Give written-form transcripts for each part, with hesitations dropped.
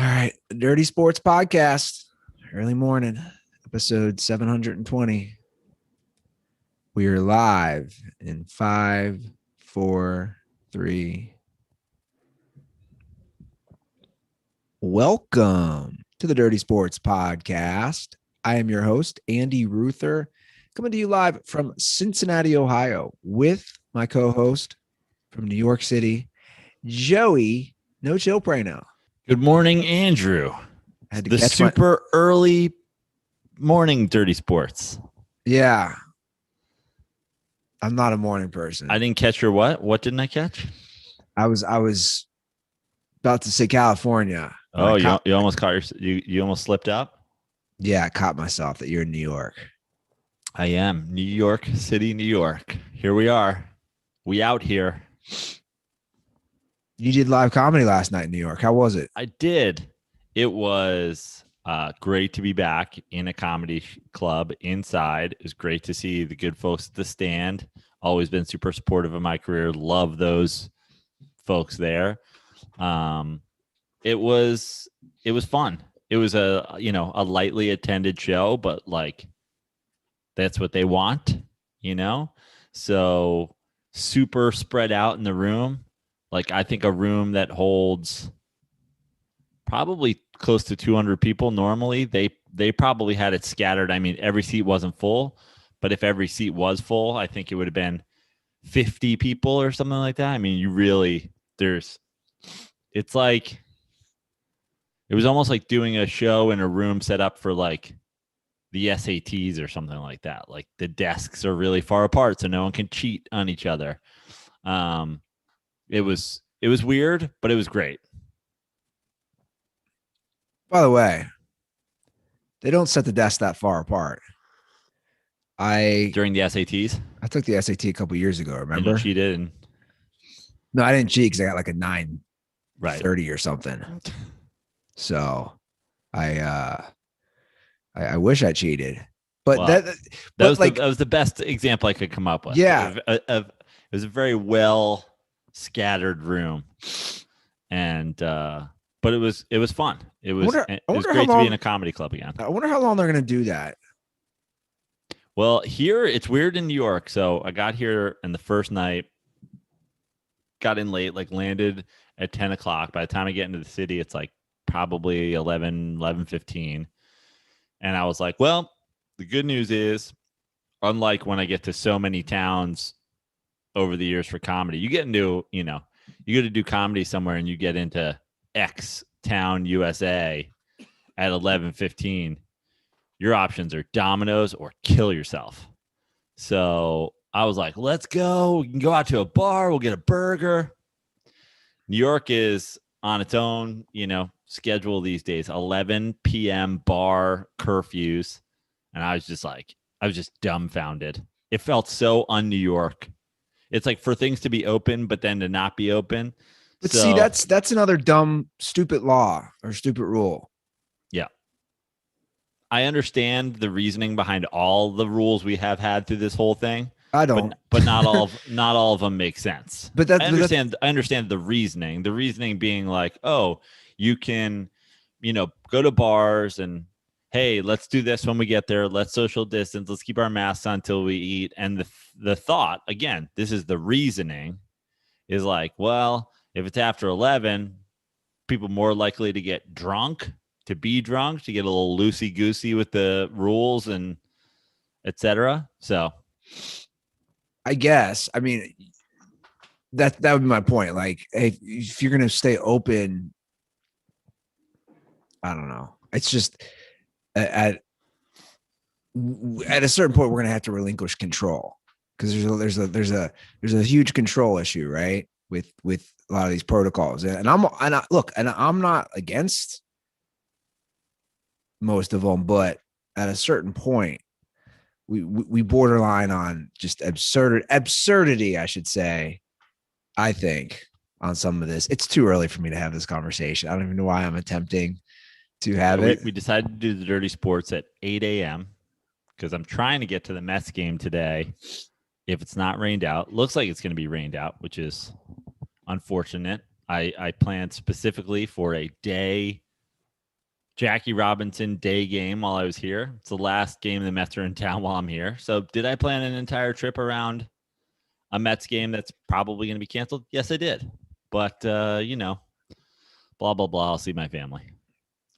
right. The Dirty Sports Podcast, early morning, episode 720. We are live in 5, 4, 3. Welcome to the Dirty Sports Podcast. I am your host, Andy Ruther, coming to you live from Cincinnati, Ohio, with my co-host from New York City, Joey No Chill Pray Now. Good morning, Andrew. Had to the catch super early morning Dirty Sports. Yeah. I'm not a morning person. I didn't catch your what? What didn't I catch? I was about to say California. Oh, you almost caught you almost slipped up? Yeah, I caught myself that you're in New York. I am. New York City, New York. Here we are. We out here. You did live comedy last night in New York. How was it? I did. It was great to be back in a comedy club inside. It was great to see the good folks at the stand. Always been super supportive of my career. Love those folks there. It was fun. It was a lightly attended show, but like that's what they want, So super spread out in the room. Like I think a room that holds probably close to 200 people normally, they probably had it scattered. I mean, every seat wasn't full, but if every seat was full, I think it would have been 50 people or something like that. I mean, it's like, it was almost like doing a show in a room set up for like the SATs or something like that. Like the desks are really far apart so no one can cheat on each other. It was weird, but it was great. By the way, they don't set the desks that far apart. During the SATs? I took the SAT a couple years ago, remember? And you cheated? No, I didn't cheat because I got like a 930 right. or something. So I wish I cheated. But that was the best example I could come up with. Yeah. It was a very well scattered room. And but it was fun. It was great to be in a comedy club again. I wonder how long they're going to do that. Well, here it's weird in New York. So I got here and the first night, got in late, like landed at 10 o'clock. By the time I get into the city, it's like probably 11:15. And I was like, well, the good news is, unlike when I get to so many towns over the years for comedy, you get into, you got to do comedy somewhere and you get into X town, USA at 11:15. Your options are Domino's or kill yourself. So I was like, let's go. We can go out to a bar. We'll get a burger. New York is on its own, schedule these days, 11 p.m. bar curfews. And I was just dumbfounded. It felt so un-New York. It's like for things to be open, but then to not be open. But see, that's another dumb, stupid law or stupid rule. Yeah. I understand the reasoning behind all the rules we have had through this whole thing. I don't, but not all of them make sense. But I understand the reasoning. The reasoning being like, oh, you can, go to bars and hey, let's do this when we get there. Let's social distance. Let's keep our masks on until we eat. And the thought, again, this is the reasoning, is like, well, if it's after 11, people more likely to get drunk, to be drunk, to get a little loosey-goosey with the rules and et cetera. So I guess, I mean, that would be my point. Like, if you're going to stay open, I don't know. It's just at a certain point, we're going to have to relinquish control because there's a huge control issue, right? With a lot of these protocols. And I'm not against most of them, but at a certain point, we borderline on just absurdity, I should say, I think, on some of this. It's too early for me to have this conversation. I don't even know why I'm attempting to have it. We decided to do the Dirty Sports at 8 a.m. because I'm trying to get to the Mets game today. If it's not rained out, looks like it's going to be rained out, which is unfortunate. I planned specifically for a day Jackie Robinson day game while I was here. It's the last game the Mets are in town while I'm here. So did I plan an entire trip around a Mets game that's probably going to be canceled? Yes, I did. But, blah, blah, blah. I'll see my family.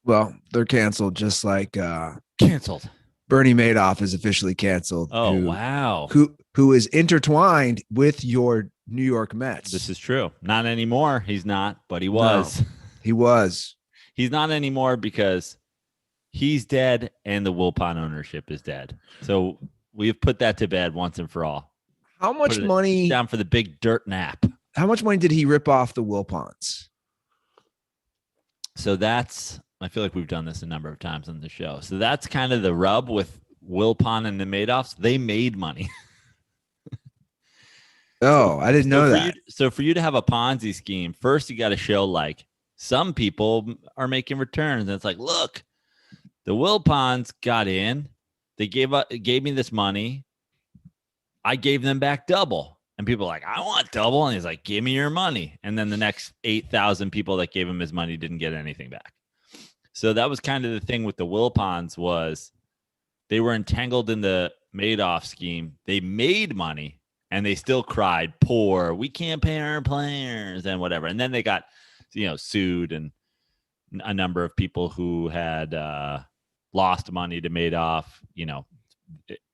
Well, they're canceled just like Canceled. Bernie Madoff is officially canceled. Oh, wow. Who is intertwined with your New York Mets. This is true. Not anymore. He's not, but he was. No, he was. He's not anymore because he's dead and the Wilpon ownership is dead. So we've put that to bed once and for all. How much money down for the big dirt nap? How much money did he rip off the Wilpons? So I feel like we've done this a number of times on the show. So that's kind of the rub with Wilpon and the Madoffs. They made money. I didn't know that. So for you to have a Ponzi scheme, first you got to show like some people are making returns. And it's like, look, the Wilpons got in. They gave me this money. I gave them back double. And people are like, I want double. And he's like, give me your money. And then the next 8,000 people that gave him his money didn't get anything back. So that was kind of the thing with the Wilpons was they were entangled in the Madoff scheme. They made money and they still cried, poor, we can't pay our players and whatever. And then they got, sued, and a number of people who had lost money to Madoff,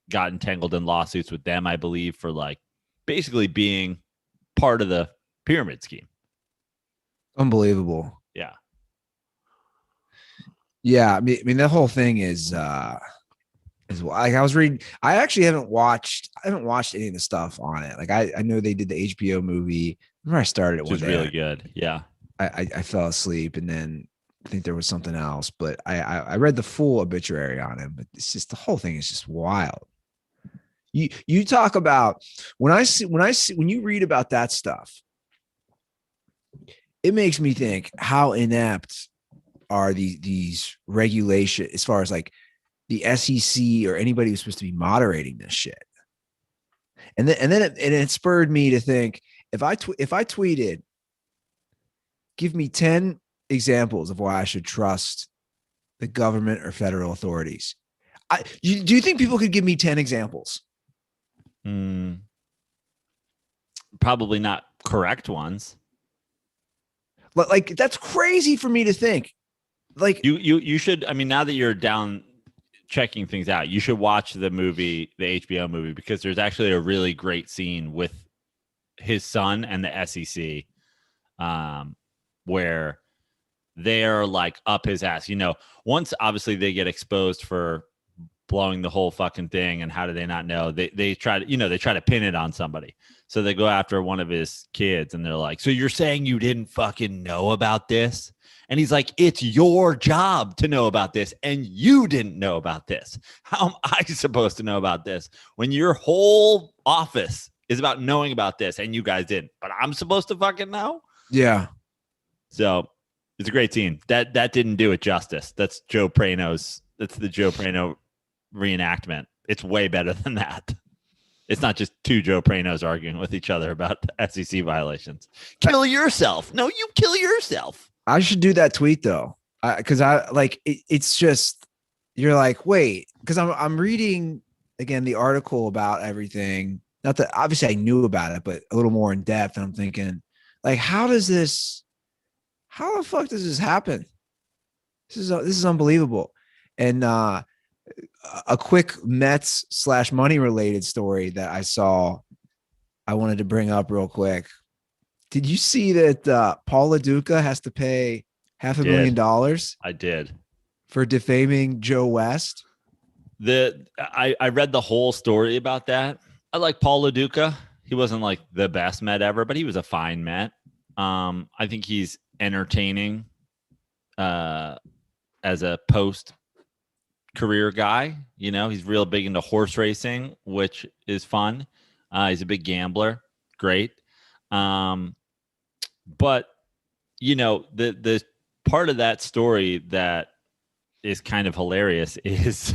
got entangled in lawsuits with them, I believe, for like basically being part of the pyramid scheme. Unbelievable. Yeah. Yeah. I mean, the whole thing is like I was reading, I actually haven't watched any of the stuff on it. Like I know they did the HBO movie. Remember I started it one day. It was really good. Yeah. I fell asleep and then I think there was something else, but I read the full obituary on him, but it's just, the whole thing is just wild. You talk about when you read about that stuff, it makes me think how inept are these regulations as far as like the SEC or anybody who's supposed to be moderating this shit. And then it spurred me to think if I tweeted, give me 10 examples of why I should trust the government or federal authorities. Do you think people could give me 10 examples? Probably not correct ones. Like that's crazy for me to think. Like you should. I mean, now that you're down checking things out, you should watch the movie, the HBO movie, because there's actually a really great scene with his son and the SEC, where they're like up his ass. Once obviously they get exposed for blowing the whole fucking thing, and how do they not know? They try to pin it on somebody. So they go after one of his kids and they're like, so you're saying you didn't fucking know about this? And he's like, it's your job to know about this, and you didn't know about this. How am I supposed to know about this when your whole office is about knowing about this and you guys didn't? But I'm supposed to fucking know? Yeah. So it's a great scene. That didn't do it justice. That's the Joe Prano reenactment. It's way better than that. It's not just two Joe Pranos arguing with each other about SEC violations. Kill yourself. No, you kill yourself. I should do that tweet though. Cause I like, it's just, you're like, wait, cause I'm reading again, the article about everything. Not that obviously I knew about it, but a little more in depth. And I'm thinking like, how the fuck does this happen? This is unbelievable. And, a quick Mets / money related story that I saw, I wanted to bring up real quick. Did you see that Paul LaDuca has to pay $500,000? I did. For defaming Joe West? I read the whole story about that. I like Paul LaDuca. He wasn't like the best Met ever, but he was a fine Met. I think he's entertaining as a post career guy. He's real big into horse racing, which is fun. He's a big gambler. Great. But the part of that story that is kind of hilarious is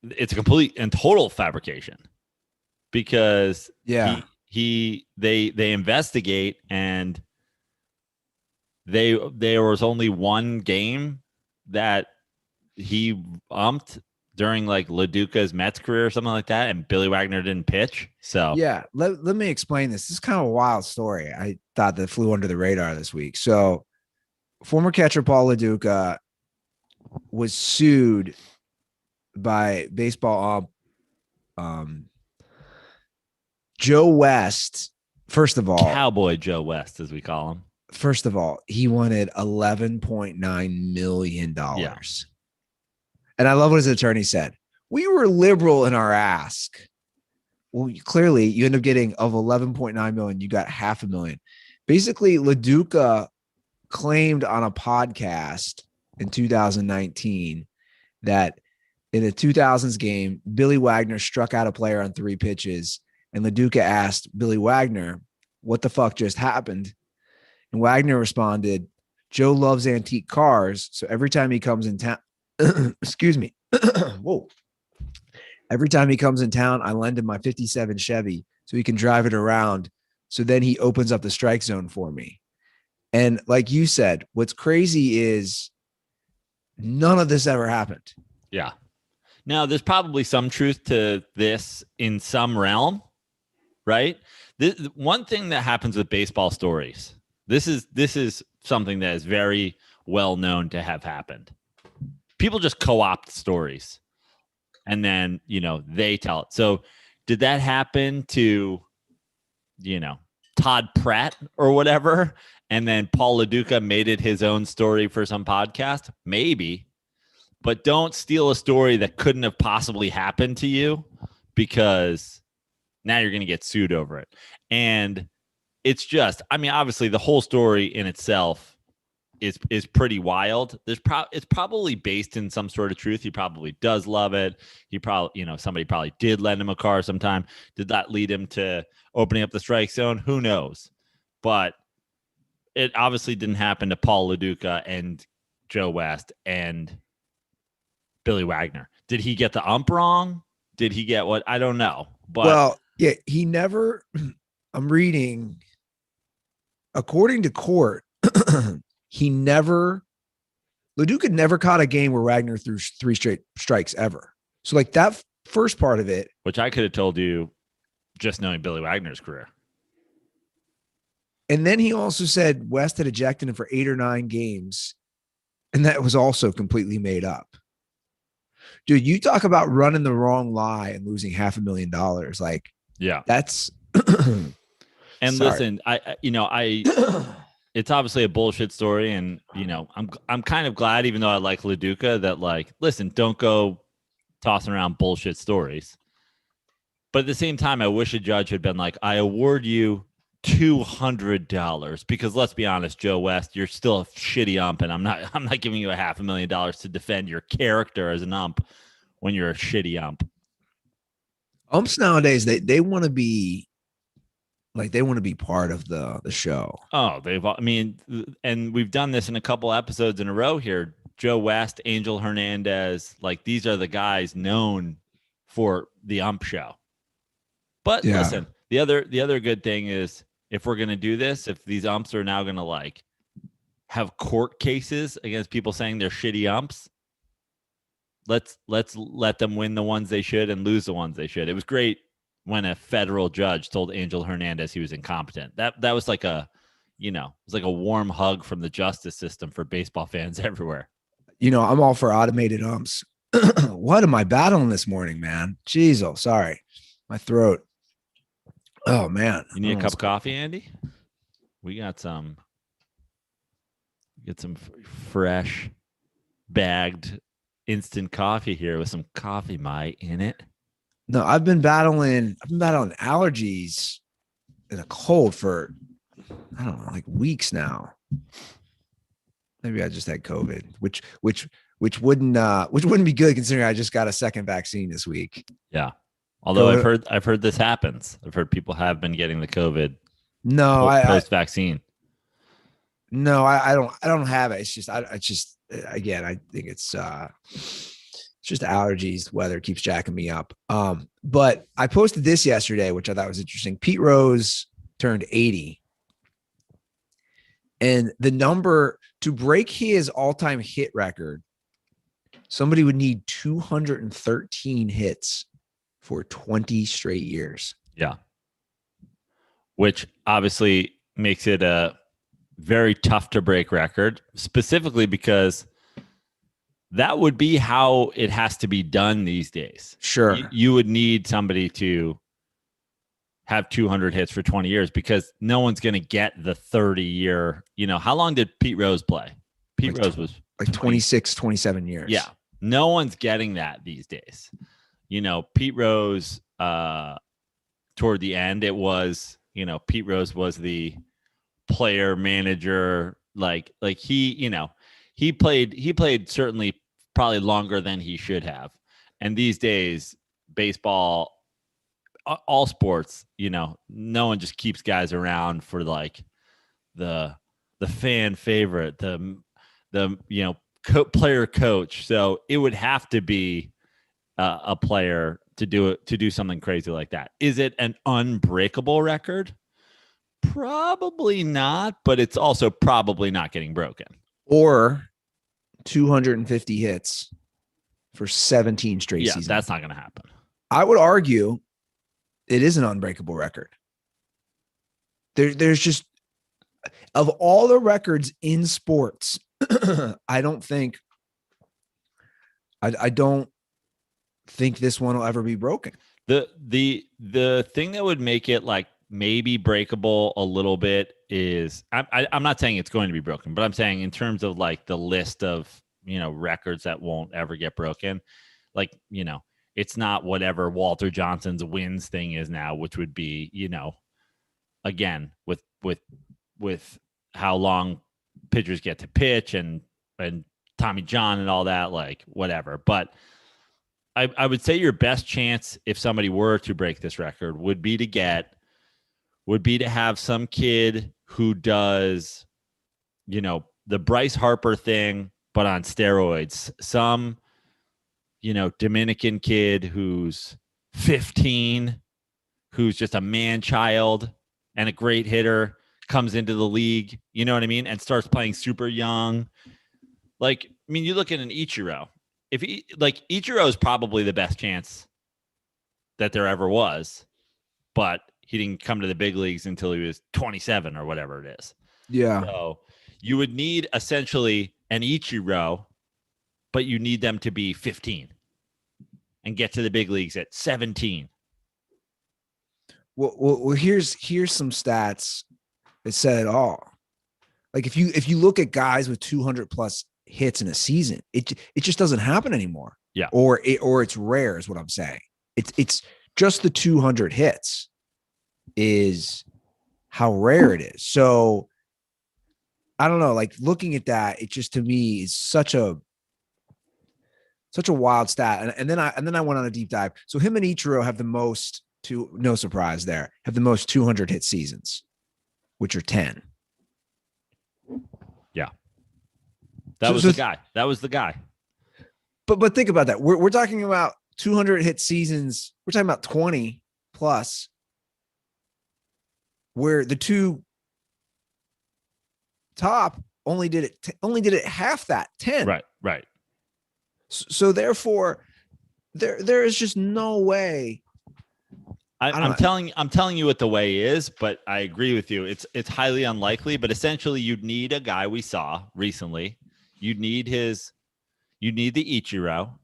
it's a complete and total fabrication, because they investigate, and there was only one game that he umped during like LaDuca's Mets career or something like that, and Billy Wagner didn't pitch? So yeah, let me explain this. This is kind of a wild story. I thought that flew under the radar this week. So former catcher Paul LaDuca was sued by baseball Joe West. First of all, Cowboy Joe West, as we call him. First of all, he wanted $11.9 million. Yeah. And I love what his attorney said. We were liberal in our ask. Well, clearly you end up getting of 11.9 million, you got $500,000. Basically, LaDuca claimed on a podcast in 2019 that in the 2000s game, Billy Wagner struck out a player on 3 pitches, and LaDuca asked Billy Wagner, what the fuck just happened? And Wagner responded, Joe loves antique cars, so every time he comes in town, excuse me, whoa. Every time he comes in town, I lend him my 57 Chevy so he can drive it around. So then he opens up the strike zone for me. And like you said, what's crazy is none of this ever happened. Yeah. Now, there's probably some truth to this in some realm, right? One thing that happens with baseball stories, this is something that is very well known to have happened. People just co-opt stories, and then, they tell it. So did that happen to, Todd Pratt or whatever? And then Paul LaDuca made it his own story for some podcast? Maybe. But don't steal a story that couldn't have possibly happened to you, because now you're going to get sued over it. And it's just, obviously the whole story in itself is pretty wild. It's probably based in some sort of truth. He probably does love it. He probably, somebody probably did lend him a car sometime. Did that lead him to opening up the strike zone? Who knows? But it obviously didn't happen to Paul LaDuca and Joe West and Billy Wagner. Did he get the ump wrong? Did he get what? I don't know. But well, yeah, he never, I'm reading, according to court, LaDuca never caught a game where Wagner threw 3 straight strikes ever. So like that first part of it, which I could have told you just knowing Billy Wagner's career. And then he also said West had ejected him for 8 or 9 games. And that was also completely made up. Dude, you talk about running the wrong lie and losing $500,000. Like, yeah, that's. And listen, I it's obviously a bullshit story. And, I'm kind of glad, even though I like LaDuca, that like, listen, don't go tossing around bullshit stories. But at the same time, I wish a judge had been like, I award you $200, because let's be honest, Joe West, you're still a shitty ump, and I'm not giving you $500,000 to defend your character as an ump when you're a shitty ump. Umps nowadays, they want to be like, they want to be part of the show. Oh, and we've done this in a couple episodes in a row here. Joe West, Angel Hernandez, like these are the guys known for the ump show. But listen, the other good thing is, if we're going to do this, if these umps are now going to like have court cases against people saying they're shitty umps, let's let them win the ones they should and lose the ones they should. It was great when a federal judge told Angel Hernandez he was incompetent. That was like it was like a warm hug from the justice system for baseball fans everywhere. I'm all for automated umps. What am I battling this morning, man? Jeez, sorry. My throat. Oh, man. You need a cup of coffee, Andy? We got some fresh bagged instant coffee here with some coffee mite in it. No, I've been battling allergies and a cold for, I don't know, like weeks now. Maybe I just had COVID, which wouldn't be good considering I just got a second vaccine this week. Yeah. Although I've heard this happens. I've heard people have been getting the COVID. No, post vaccine. No, I don't have it. It's just again, I think it's just allergies. Weather keeps jacking me up. But I posted this yesterday, which I thought was interesting. Pete Rose turned 80. And the number to break his all-time hit record Somebody would need 213 hits for 20 straight years. Yeah. Which obviously makes it a very tough to break record, specifically because that would be how it has to be done these days. Sure. You would need somebody to have 200 hits for 20 years because no one's going to get the 30-year. How long did Pete Rose play? Pete Rose was like 26, 27 years. Yeah. No one's getting that these days. Pete Rose, toward the end, it was, Pete Rose was the player manager. Like he played certainly probably longer than he should have. And these days, baseball, all sports, no one just keeps guys around for like the fan favorite, the player coach. So it would have to be a player to do something crazy like that. Is it an unbreakable record? Probably not, but it's also probably not getting broken. Or 250 hits for 17 straight seasons. That's not going to happen. I would argue it is an unbreakable record. There's just, of all the records in sports, I don't think this one will ever be broken. The thing that would make it like maybe breakable a little bit is I'm not saying it's going to be broken, but I'm saying in terms of like the list of records that won't ever get broken, like it's not whatever Walter Johnson's wins thing is now, which would be again with how long pitchers get to pitch and Tommy John and all that, like whatever. But I would say your best chance if somebody were to break this record would be to have some kid who does, the Bryce Harper thing, but on steroids. Some, Dominican kid who's 15, who's just a man-child and a great hitter, comes into the league, you know what I mean, and starts playing super young. Like, I mean, you look at an Ichiro. Ichiro is probably the best chance that there ever was, but he didn't come to the big leagues until he was 27 or whatever it is. Yeah. So you would need essentially an Ichiro, but you need them to be 15 and get to the big leagues at 17. Well, here's some stats that said it all. Like if you look at guys with 200 plus hits in a season, it just doesn't happen anymore. Yeah. Or it's rare is what I'm saying. It's just the 200 hits is how rare it is. So I don't know, like looking at that, it just to me is such a wild stat. And then I went on a deep dive. So him and Ichiro have the most, no surprise there, have the most 200 hit seasons, which are 10. Yeah. That was the guy. But think about that. We're talking about 200 hit seasons. We're talking about 20 plus, where the two top only did it half that, 10. Right. So therefore, there is just no way. I'm telling you what the way is, but I agree with you. It's highly unlikely, but essentially you'd need a guy we saw recently. You'd need the Ichiro,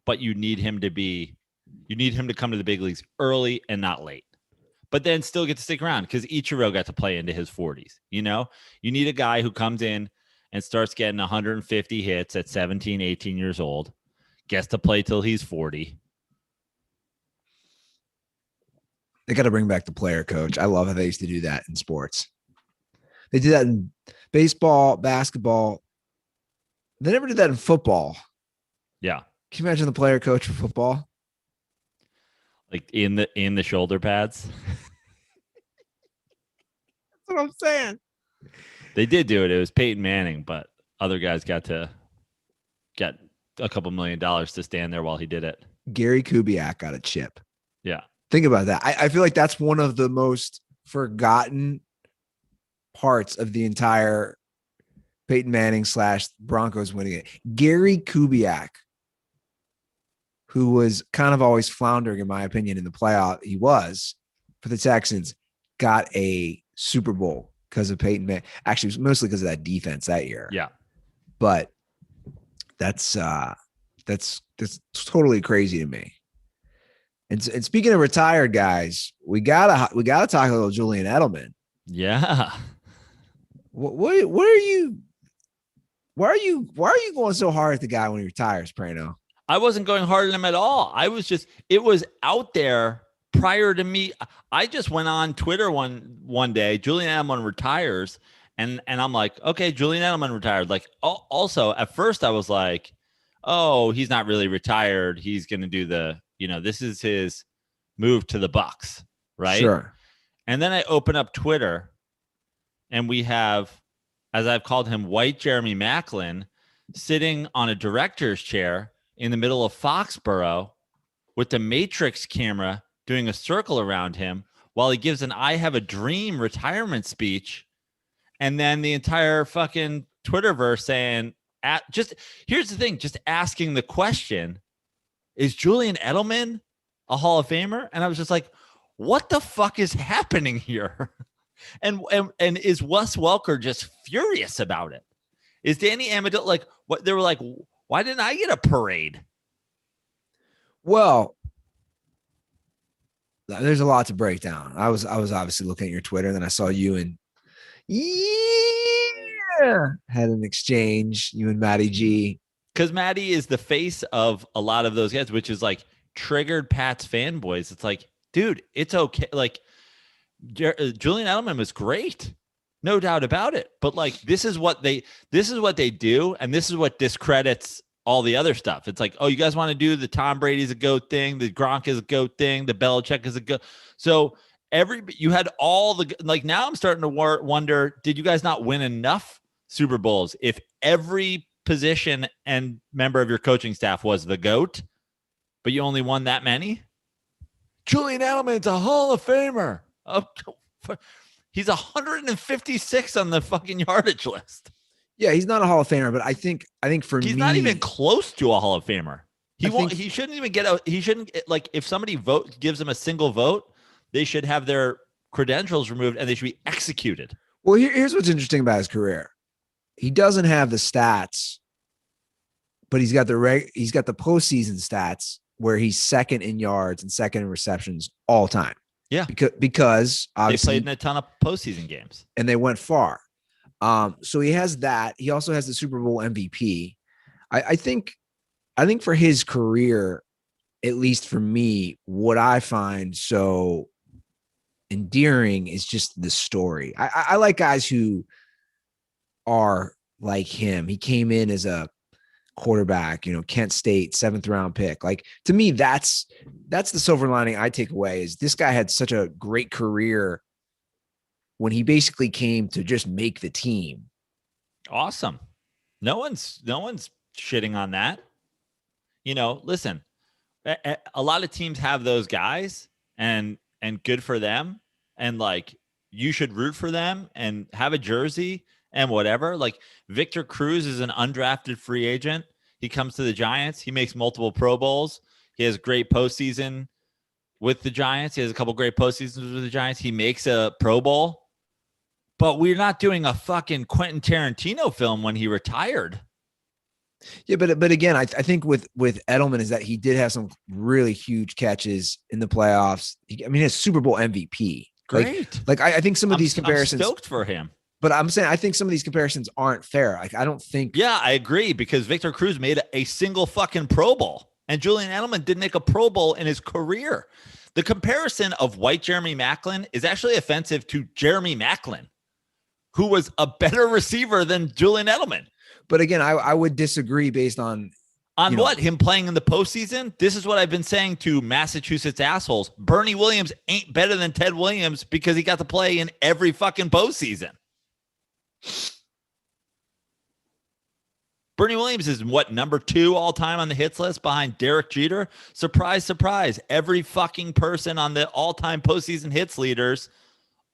but you need him to come to the big leagues early and not late, but then still get to stick around because Ichiro got to play into his 40s. You need a guy who comes in and starts getting 150 hits at 17, 18 years old, gets to play till he's 40. They got to bring back the player coach. I love how they used to do that in sports. They did that in baseball, basketball. They never did that in football. Yeah. Can you imagine the player coach for football? Like in the shoulder pads. That's what I'm saying. They did do it. It was Peyton Manning, but other guys got a couple $1 million to stand there while he did it. Gary Kubiak got a chip. Yeah. Think about that. I feel like that's one of the most forgotten parts of the entire Peyton Manning / Broncos winning it. Gary Kubiak who was kind of always floundering, in my opinion, in the playoff. He was for the Texans, got a Super Bowl because of Peyton Manning. Actually, it was mostly because of that defense that year. Yeah. But that's totally crazy to me. And speaking of retired guys, we gotta talk a little Julian Edelman. Yeah. What are you? Why are you going so hard at the guy when he retires, Prano? I wasn't going hard at him at all. It was out there prior to me. I just went on Twitter one day. Julian Edelman retires, and I'm like, okay, Julian Edelman retired. Like, also at first I was like, oh, he's not really retired. He's going to do this is his move to the Bucs, right? Sure. And then I open up Twitter, and we have, as I've called him, white Jeremy Maclin, sitting on a director's chair in the middle of Foxborough with the Matrix camera doing a circle around him while he gives an I Have a Dream retirement speech. And then the entire fucking Twitterverse saying, here's the thing, just asking the question, is Julian Edelman a Hall of Famer? And I was just like, what the fuck is happening here? And is Wes Welker just furious about it? Is Danny Amendola like what? They were like, why didn't I get a parade? Well, there's a lot to break down. I was obviously looking at your Twitter, and then I saw you and had an exchange, you and Matty G. Because Matty is the face of a lot of those guys, which is like triggered Pat's fanboys. It's like, dude, it's okay. Like Julian Edelman was great, no doubt about it. But like, this is what they do, and this is what discredits all the other stuff. It's like, oh, you guys want to do the Tom Brady's a GOAT thing, the Gronk is a GOAT thing, the Belichick is a GOAT. So you had all the, like, now I'm starting to wonder, did you guys not win enough Super Bowls if every position and member of your coaching staff was the GOAT, but you only won that many? Julian Edelman's a Hall of Famer. He's 156 on the fucking yardage list. Yeah, he's not a Hall of Famer, but I think for he's me, not even close to a Hall of Famer. He shouldn't even get he shouldn't, like, if somebody gives him a single vote, they should have their credentials removed and they should be executed. Well, here's what's interesting about his career. He doesn't have the stats, but he's got the postseason stats where he's second in yards and second in receptions all time. Yeah, because obviously they played in a ton of postseason games and they went far. So he has that. He also has the Super Bowl MVP. I think for his career, at least for me, what I find so endearing is just the story. I like guys who are like him. He came in as a quarterback, Kent State 7th round pick. Like, to me, that's the silver lining I take away, is this guy had such a great career when he basically came to just make the team. Awesome. No one's shitting on that. Listen, a lot of teams have those guys, and good for them. And like, you should root for them and have a jersey and whatever. Like, Victor Cruz is an undrafted free agent. He comes to the Giants. He makes multiple Pro Bowls. He has great postseason with the Giants. He has a couple great postseasons with the Giants. He makes a Pro Bowl. But we're not doing a fucking Quentin Tarantino film when he retired. Yeah, but again, I think with Edelman is that he did have some really huge catches in the playoffs. He has Super Bowl MVP. Great. Like I think some of these comparisons. I'm stoked for him. But I'm saying I think some of these comparisons aren't fair. Like, I don't think. Yeah, I agree, because Victor Cruz made a single fucking Pro Bowl, and Julian Edelman didn't make a Pro Bowl in his career. The comparison of white Jeremy Maclin is actually offensive to Jeremy Maclin, who was a better receiver than Julian Edelman. But again, I would disagree based on what? Him playing in the postseason? This is what I've been saying to Massachusetts assholes. Bernie Williams ain't better than Ted Williams because he got to play in every fucking postseason. Bernie Williams is number 2 all time on the hits list behind Derek Jeter. Surprise, surprise. Every fucking person on the all-time postseason hits leaders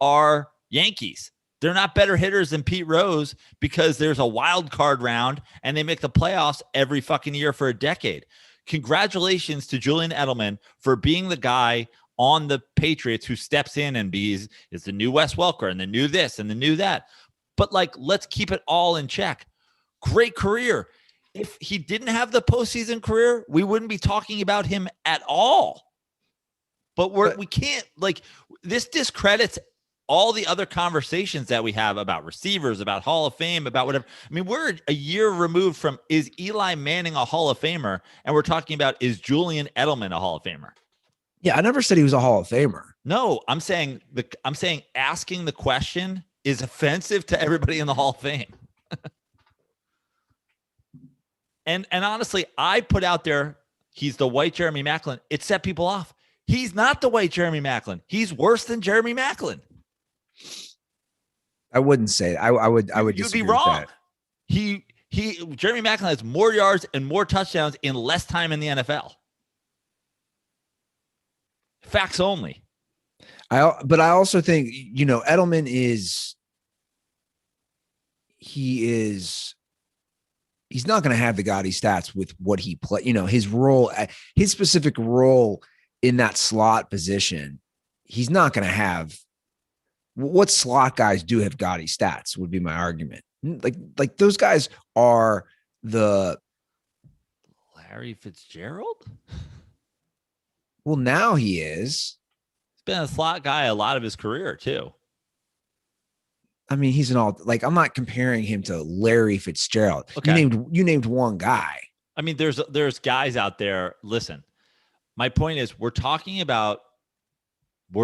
are Yankees. They're not better hitters than Pete Rose because there's a wild card round and they make the playoffs every fucking year for a decade. congratulations to Julian Edelman for being the guy on the Patriots who steps in and is the new Wes Welker and the new this and the new that. But like, let's keep it all in check. Great career. If he didn't have the postseason career, we wouldn't be talking about him at all. But we can't, like, this discredits all the other conversations that we have about receivers, about Hall of Fame, about whatever. I mean, we're a year removed from, is Eli Manning a Hall of Famer? And we're talking about, is Julian Edelman a Hall of Famer? Yeah, I never said he was a Hall of Famer. No, I'm saying asking the question is offensive to everybody in the Hall of Fame. and honestly, I put out there, he's the white Jeremy Maclin. It set people off. He's not the white Jeremy Maclin. He's worse than Jeremy Maclin. I wouldn't say that. I would You'd be wrong. Jeremy Maclin has more yards and more touchdowns in less time in the NFL. Facts only. But I also think, Edelman he's not going to have the gaudy stats with what he play. His role, his specific role in that slot position, he's not going to have. What slot guys do have gaudy stats would be my argument. Like those guys are the Larry Fitzgerald. Well, now he is. He's been a slot guy a lot of his career too. I mean, he's I'm not comparing him to Larry Fitzgerald. Okay. You named one guy. I mean, there's guys out there. Listen, my point is we're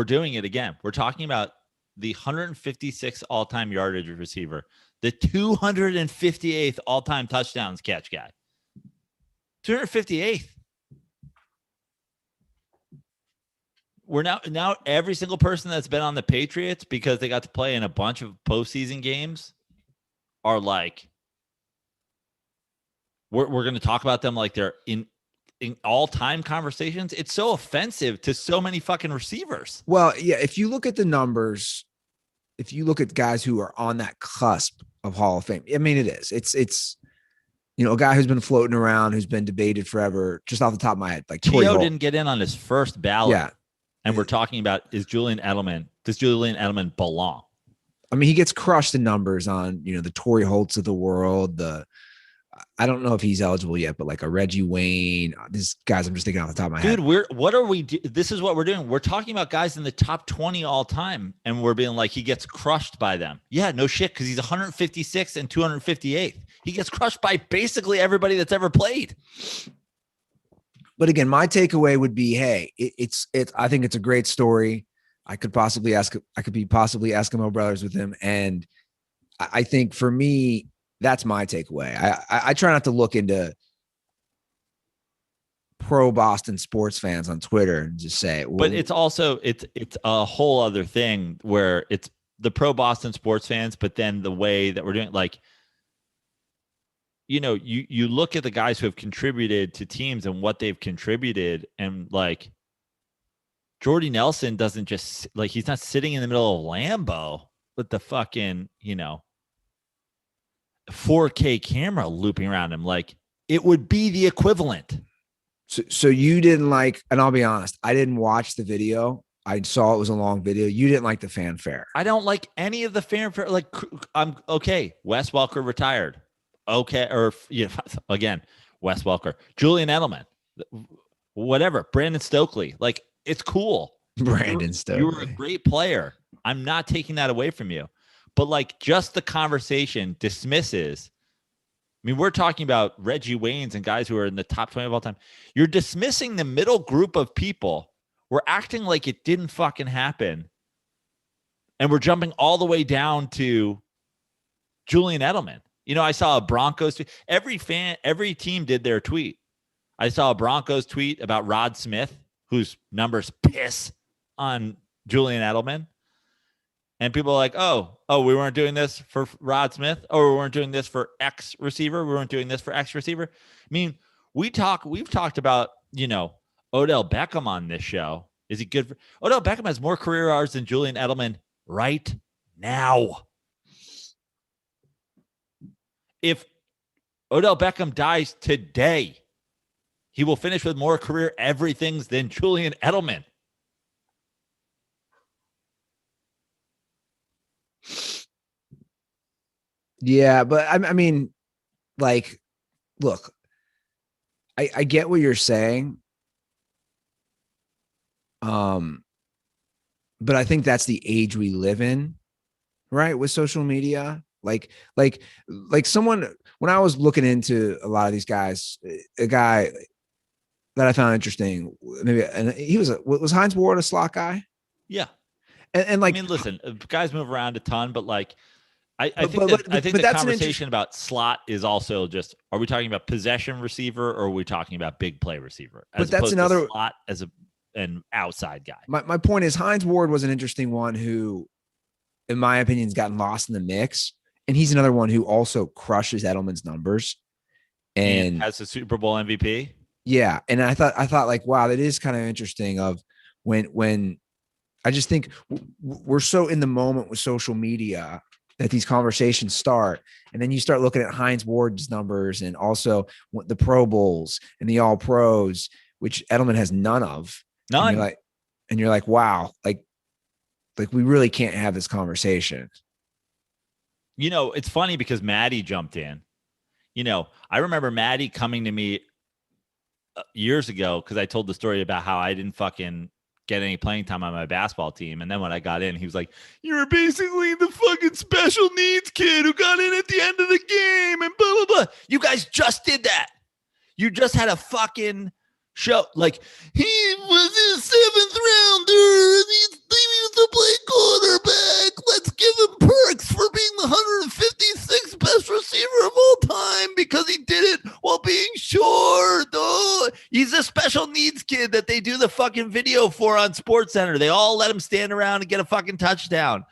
doing it again. We're talking about the 156th all-time yardage receiver, the 258th all-time touchdowns catch guy. 258th. We're now every single person that's been on the Patriots because they got to play in a bunch of postseason games are like, we're going to talk about them like they're in all-time conversations. It's so offensive to so many fucking receivers. Well, yeah, if you look at the numbers, if you look at guys who are on that cusp of Hall of Fame, I mean, it is. It's a guy who's been floating around, who's been debated forever, just off the top of my head. Like T.O. didn't get in on his first ballot. Yeah. And we're talking about, does Julian Edelman belong? I mean, he gets crushed in numbers on, the Torrey Holtz of the world. I don't know if he's eligible yet, but like a Reggie Wayne, these guys, I'm just thinking off the top of my head. Dude, this is what we're doing. We're talking about guys in the top 20 all time. And we're being like, he gets crushed by them. Yeah, no shit. Cause he's 156th and 258th. He gets crushed by basically everybody that's ever played. But again, my takeaway would be, hey, I think it's a great story. I could be possibly Eskimo brothers with him. And I think for me, that's my takeaway. I try not to look into pro Boston sports fans on Twitter and just say, well, but it's also, it's a whole other thing where it's the pro Boston sports fans, but then the way that we're doing, like, you look at the guys who have contributed to teams and what they've contributed, and like Jordy Nelson doesn't just like, he's not sitting in the middle of Lambeau with the fucking, 4K camera looping around him. Like, it would be the equivalent. So you didn't like, and I'll be honest, I didn't watch the video. I saw it was a long video. You didn't like the fanfare. I don't like any of the fanfare. Like, I'm okay. Wes Welker retired. Okay. Or again, Wes Welker, Julian Edelman, whatever, Brandon Stokely. Like, it's cool. Brandon Stokely. You were a great player. I'm not taking that away from you. But like, just the conversation dismisses. I mean, we're talking about Reggie Waynes and guys who are in the top 20 of all time. You're dismissing the middle group of people. We're acting like it didn't fucking happen. And we're jumping all the way down to Julian Edelman. I saw a Broncos tweet. Every team did their tweet. I saw a Broncos tweet about Rod Smith, whose numbers piss on Julian Edelman. And people are like, oh, we weren't doing this for Rod Smith. Oh, we weren't doing this for X receiver. We weren't doing this for X receiver. I mean, we've talked about, Odell Beckham on this show. Is he good? Odell Beckham has more career yards than Julian Edelman right now. If Odell Beckham dies today, He will finish with more career everythings than Julian Edelman. Yeah, but I mean, like, look, I get what you're saying. But I think that's the age we live in, right? With social media. Like someone when I was looking into a lot of these guys, a guy that I found interesting, maybe, and he was Heinz Ward a slot guy? Yeah. And like, I mean, listen, guys move around a ton, but like, I but think but, that I but, think but the that's an conversation about slot is also just: are we talking about possession receiver, or are we talking about big play receiver, as but that's opposed to another. slot as an outside guy? My point is Heinz Ward was an interesting one who, in my opinion, has gotten lost in the mix, and he's another one who also crushes Edelman's numbers And and has a Super Bowl MVP. yeah, and I thought like, wow, that is kind of interesting. Of when I just think we're so in the moment with social media that these conversations start, and then you start looking at Heinz Ward's numbers and also the Pro Bowls and the All Pros, which Edelman has none of, None. And you're like, wow, like we really can't have this conversation. You know, it's funny because Maddie jumped in. You know, I remember Maddie coming to me years ago because I told the story about how I didn't fucking get any playing time on my basketball team. And then when I got in, he was like, "You were basically the fucking special needs kid who got in at the end of the game and blah, blah, blah. You guys just did that. You just had a fucking show. Like, he was a seventh rounder and he used to play quarterback. Let's give him perks for being the 156th best receiver of all time because he did it while being short. Oh, he's a special needs kid that they do the fucking video for on SportsCenter. They all let him stand around and get a fucking touchdown.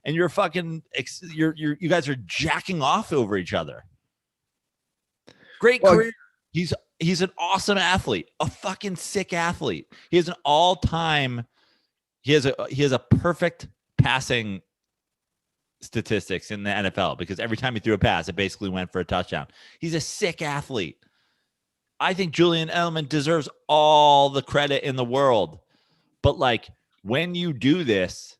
And you're fucking, you guys are jacking off over each other. Great career. He's an awesome athlete, a fucking sick athlete. He has an all-time. He has a perfect passing statistics in the NFL because every time he threw a pass, it basically went for a touchdown. He's a sick athlete. I think Julian Edelman deserves all the credit in the world. But like when you do this,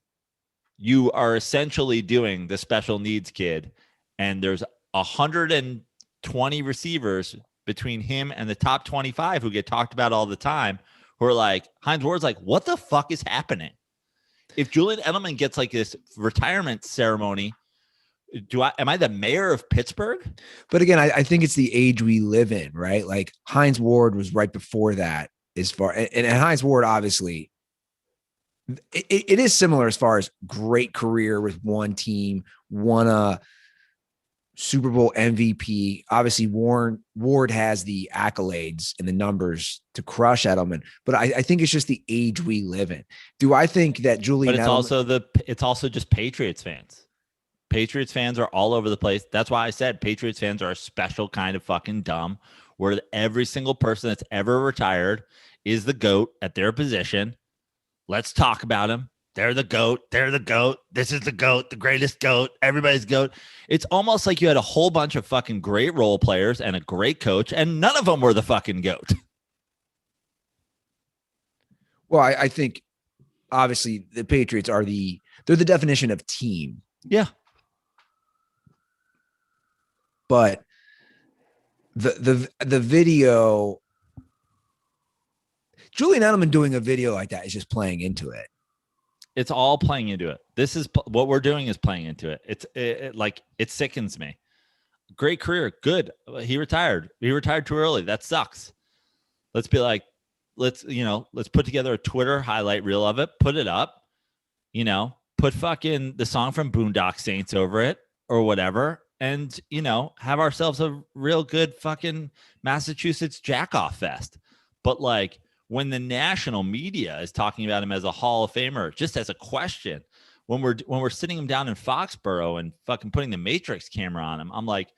you are essentially doing the special needs kid, and there's 120 receivers between him and the top 25 who get talked about all the time, who are like, Heinz Ward's like, what the fuck is happening? If Julian Edelman gets like this retirement ceremony, am I the mayor of Pittsburgh? But again, I think it's the age we live in, right? Like Heinz Ward was right before that and Heinz Ward, obviously, it is similar as far as great career with one team, won a Super Bowl MVP. Obviously, Ward has the accolades and the numbers to crush Edelman, but I think it's just the age we live in. Do I think that Julian? But it's also just Patriots fans. Patriots fans are all over the place. That's why I said Patriots fans are a special kind of fucking dumb, where every single person that's ever retired is the GOAT at their position. Let's talk about him. They're the GOAT. They're the GOAT. This is the GOAT, the greatest GOAT. Everybody's GOAT. It's almost like you had a whole bunch of fucking great role players and a great coach, and none of them were the fucking GOAT. Well, I think obviously the Patriots they're the definition of team. Yeah. But the video, Julian Edelman doing a video like that is just playing into it. It's all playing into it. This is what we're doing is playing into it. It sickens me. Great career. Good. He retired. He retired too early. That sucks. Let's be like, let's put together a Twitter highlight reel of it, put it up, put fucking the song from Boondock Saints over it or whatever. And, have ourselves a real good fucking Massachusetts jack-off fest. But like, when the national media is talking about him as a Hall of Famer, just as a question, when we're sitting him down in Foxborough and fucking putting the Matrix camera on him, I'm like,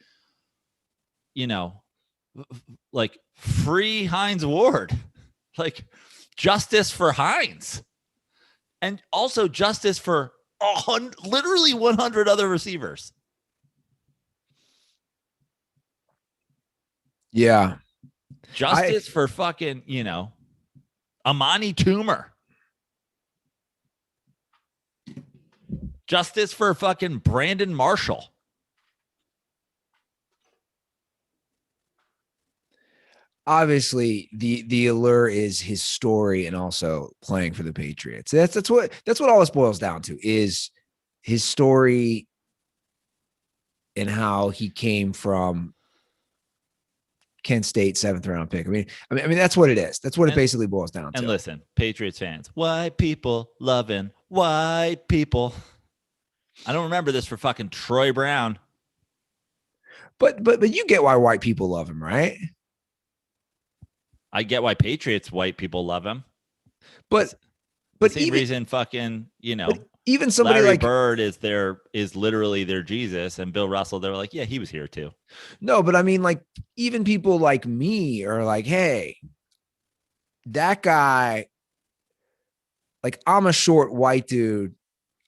like free Heinz Ward, like justice for Heinz, and also justice for literally 100 other receivers. Yeah. Justice for fucking, Amani Toomer. Justice for fucking Brandon Marshall. Obviously, the allure is his story and also playing for the Patriots. That's what all this boils down to, is his story and how he came from Kent State 7th round pick. I mean, that's what it is. That's what it basically boils down to. And listen, Patriots fans, white people loving white people. I don't remember this for fucking Troy Brown. But you get why white people love him, right? I get why Patriots white people love him. But same even reason fucking, even somebody Larry like Bird is literally their Jesus, and Bill Russell, they were like, yeah, he was here too. No, but I mean, like, even people like me are like, hey, that guy, like, I'm a short white dude.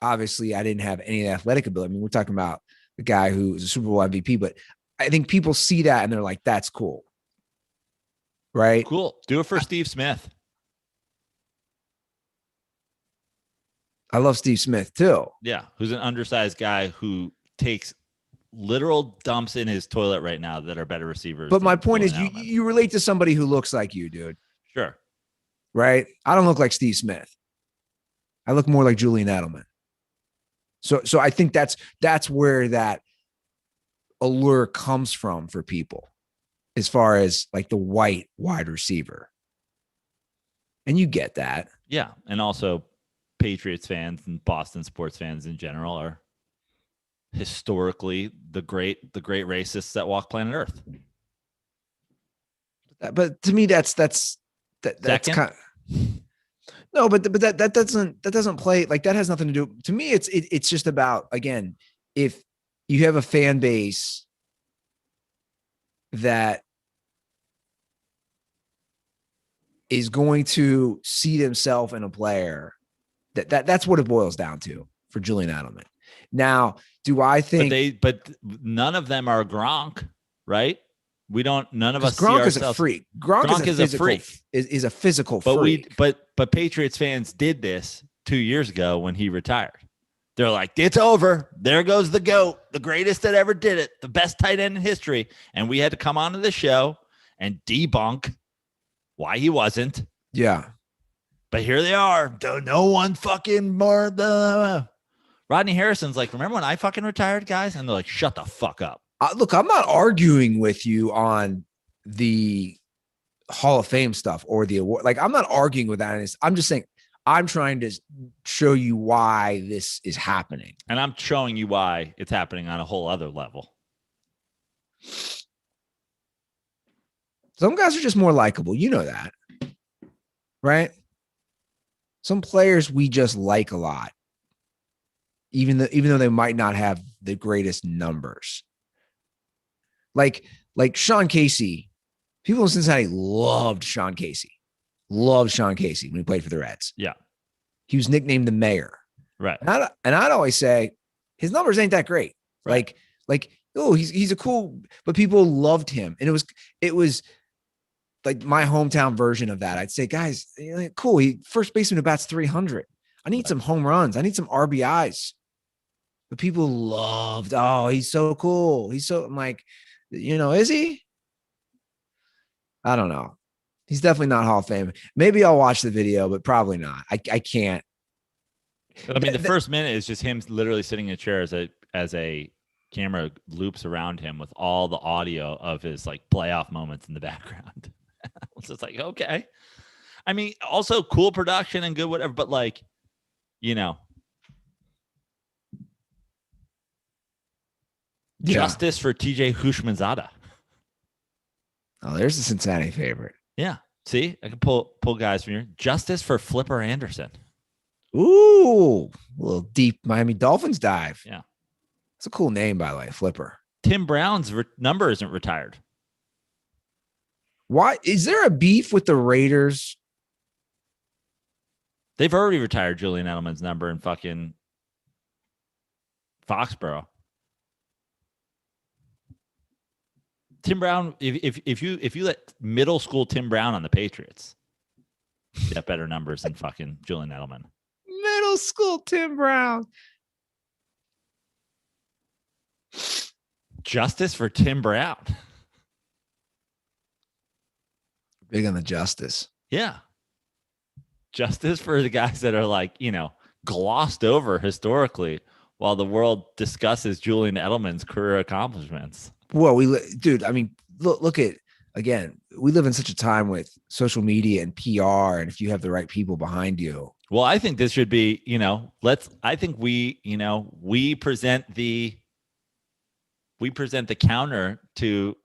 Obviously, I didn't have any athletic ability. I mean, we're talking about the guy who was a Super Bowl MVP, but I think people see that and they're like, that's cool. Right? Cool. Do it for Steve Smith. I love Steve Smith too. Yeah, who's an undersized guy who takes literal dumps in his toilet right now that are better receivers. But my point is, you relate to somebody who looks like you, dude. Sure. Right? I don't look like Steve Smith. I look more like Julian Edelman. So I think that's where that allure comes from for people, as far as like the white wide receiver. And you get that. Yeah. And also Patriots fans and Boston sports fans in general are historically the great racists that walk planet Earth. But to me, that's kind of, no, but that doesn't play, like, that has nothing to do. To me, it's just about, again, if you have a fan base that is going to see themselves in a player, that's what it boils down to for Julian Edelman. Now, do I think? But none of them are Gronk, right? We don't. None of us. Gronk see is a freak. Gronk is a freak. Is a physical freak. But Patriots fans did this 2 years ago when he retired. They're like, it's over. There goes the GOAT, the greatest that ever did it, the best tight end in history. And we had to come onto the show and debunk why he wasn't. Yeah. But here they are. No one fucking more. Rodney Harrison's like, remember when I fucking retired, guys? And they're like, shut the fuck up. Look, I'm not arguing with you on the Hall of Fame stuff or the award. Like, I'm not arguing with that. I'm just saying, I'm trying to show you why this is happening. And I'm showing you why it's happening on a whole other level. Some guys are just more likable. You know that, right? Some players we just like a lot, even though they might not have the greatest numbers. Like Sean Casey, people in Cincinnati loved Sean Casey when he played for the Reds. Yeah. He was nicknamed the Mayor. Right. And I'd always say his numbers ain't that great. Right. Like, oh, he's a cool, but people loved him. And it was like my hometown version of that. I'd say, guys, cool. He first baseman who bats 300. I need some home runs. I need some RBIs. But people loved, oh, he's so cool. I'm like, is he? I don't know. He's definitely not Hall of Fame. Maybe I'll watch the video, but probably not. I can't. I mean, the first minute is just him literally sitting in a chair as a camera loops around him with all the audio of his like playoff moments in the background. It's just like, okay. I mean, also cool production and good whatever, but like, justice for TJ Hushmanzada. Oh, there's the Cincinnati favorite. Yeah. See, I can pull guys from here. Justice for Flipper Anderson. Ooh, a little deep Miami Dolphins dive. Yeah. It's a cool name, by the way, Flipper. Tim Brown's number isn't retired. Why? Is there a beef with the Raiders? They've already retired Julian Edelman's number in fucking Foxborough. Tim Brown, if you let middle school Tim Brown on the Patriots, get better numbers than fucking Julian Edelman. Middle school Tim Brown. Justice for Tim Brown. Big on the justice. Yeah. Justice for the guys that are like, glossed over historically while the world discusses Julian Edelman's career accomplishments. Well, dude, I mean, look at, again, we live in such a time with social media and PR, and if you have the right people behind you. Well, I think this should be, I think we present the counter to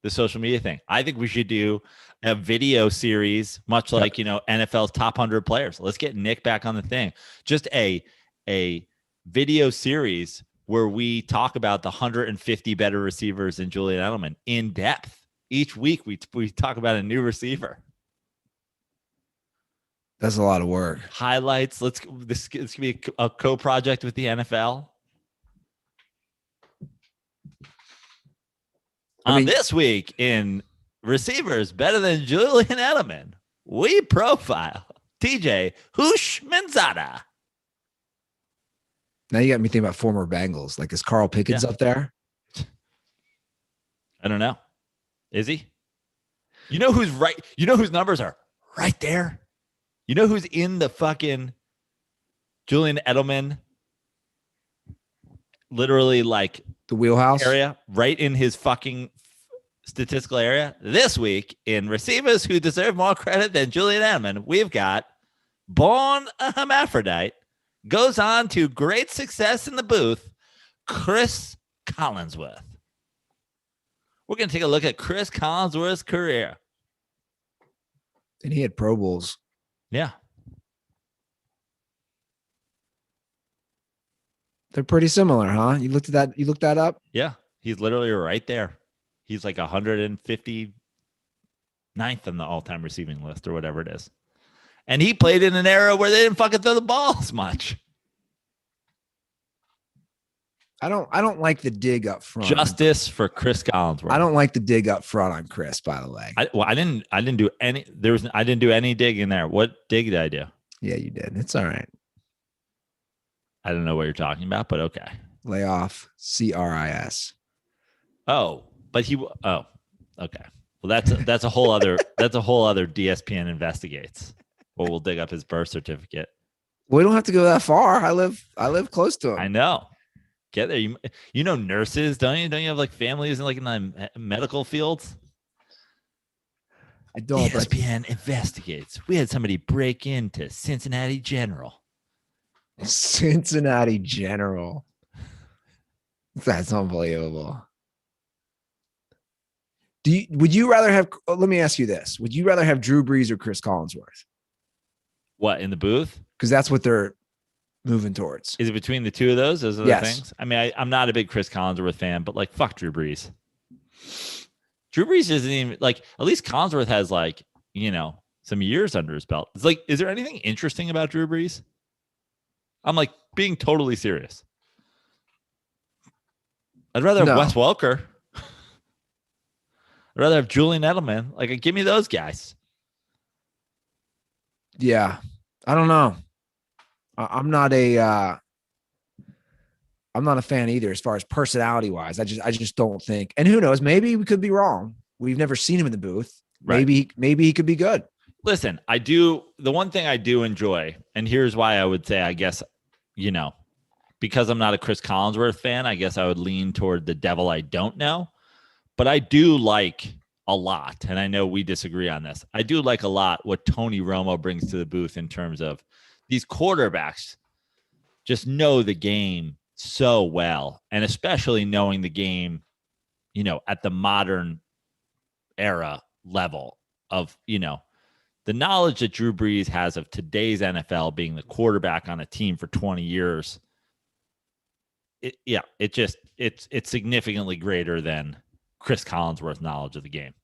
the social media thing. I think we should do a video series, much like, NFL's top 100 players. Let's get Nick back on the thing. Just a video series where we talk about the 150 better receivers than Julian Edelman in depth. Each week we talk about a new receiver. That's a lot of work. Highlights. This can be a co-project with the NFL. This week in receivers better than Julian Edelman, we profile TJ Houshmandzadeh. Now you got me thinking about former Bengals. Like, is Carl Pickens up there? I don't know. Is he? You know who's right? You know whose numbers are right there? You know who's in the fucking Julian Edelman, literally like the wheelhouse area, right in his fucking statistical area? This week in receivers who deserve more credit than Julian Edelman, we've got born a hermaphrodite, goes on to great success in the booth, Cris Collinsworth. We're going to take a look at Cris Collinsworth's career. And he had Pro Bowls. Yeah. They're pretty similar, huh? You looked that up? Yeah. He's literally right there. He's like 159th on the all-time receiving list or whatever it is. And he played in an era where they didn't fucking throw the ball as much. I don't like the dig up front. Justice for Cris Collinsworth. I don't like the dig up front on Cris, by the way. I didn't do any. I didn't do any dig in there. What dig did I do? Yeah, you did. It's all right. I don't know what you're talking about, but okay. Lay off Cris. Oh, but okay. Well, that's a whole other DSPN investigates. Or we'll dig up his birth certificate. We don't have to go that far. I live close to him. I know. Get there. You know nurses, don't you? Don't you have like families in the medical fields? I don't. ESPN investigates. We had somebody break into Cincinnati General. Cincinnati General. That's unbelievable. Would you rather have? Let me ask you this: would you rather have Drew Brees or Cris Collinsworth? What, in the booth? Because that's what they're moving towards. Is it between the two of those? Those are the Yes. things. I mean, I'm not a big Cris Collinsworth fan, but like, fuck Drew Brees. Drew Brees isn't even like. At least Collinsworth has like some years under his belt. It's like, is there anything interesting about Drew Brees? I'm like being totally serious. I'd rather have Wes Welker. I'd rather have Julian Edelman. Like, give me those guys. Yeah, I don't know. I'm not a fan either as far as personality wise. I just don't think. And who knows? Maybe we could be wrong. We've never seen him in the booth. Right. Maybe he could be good. Listen, I do. The one thing I do enjoy, and here's why I would say, I guess, because I'm not a Cris Collinsworth fan, I guess I would lean toward the devil I don't know. But I do like a lot, and I know we disagree on this. I do like a lot what Tony Romo brings to the booth in terms of these quarterbacks just know the game so well, and especially knowing the game, at the modern era level of, the knowledge that Drew Brees has of today's NFL, being the quarterback on a team for 20 years. It's significantly greater than Cris Collinsworth's knowledge of the game.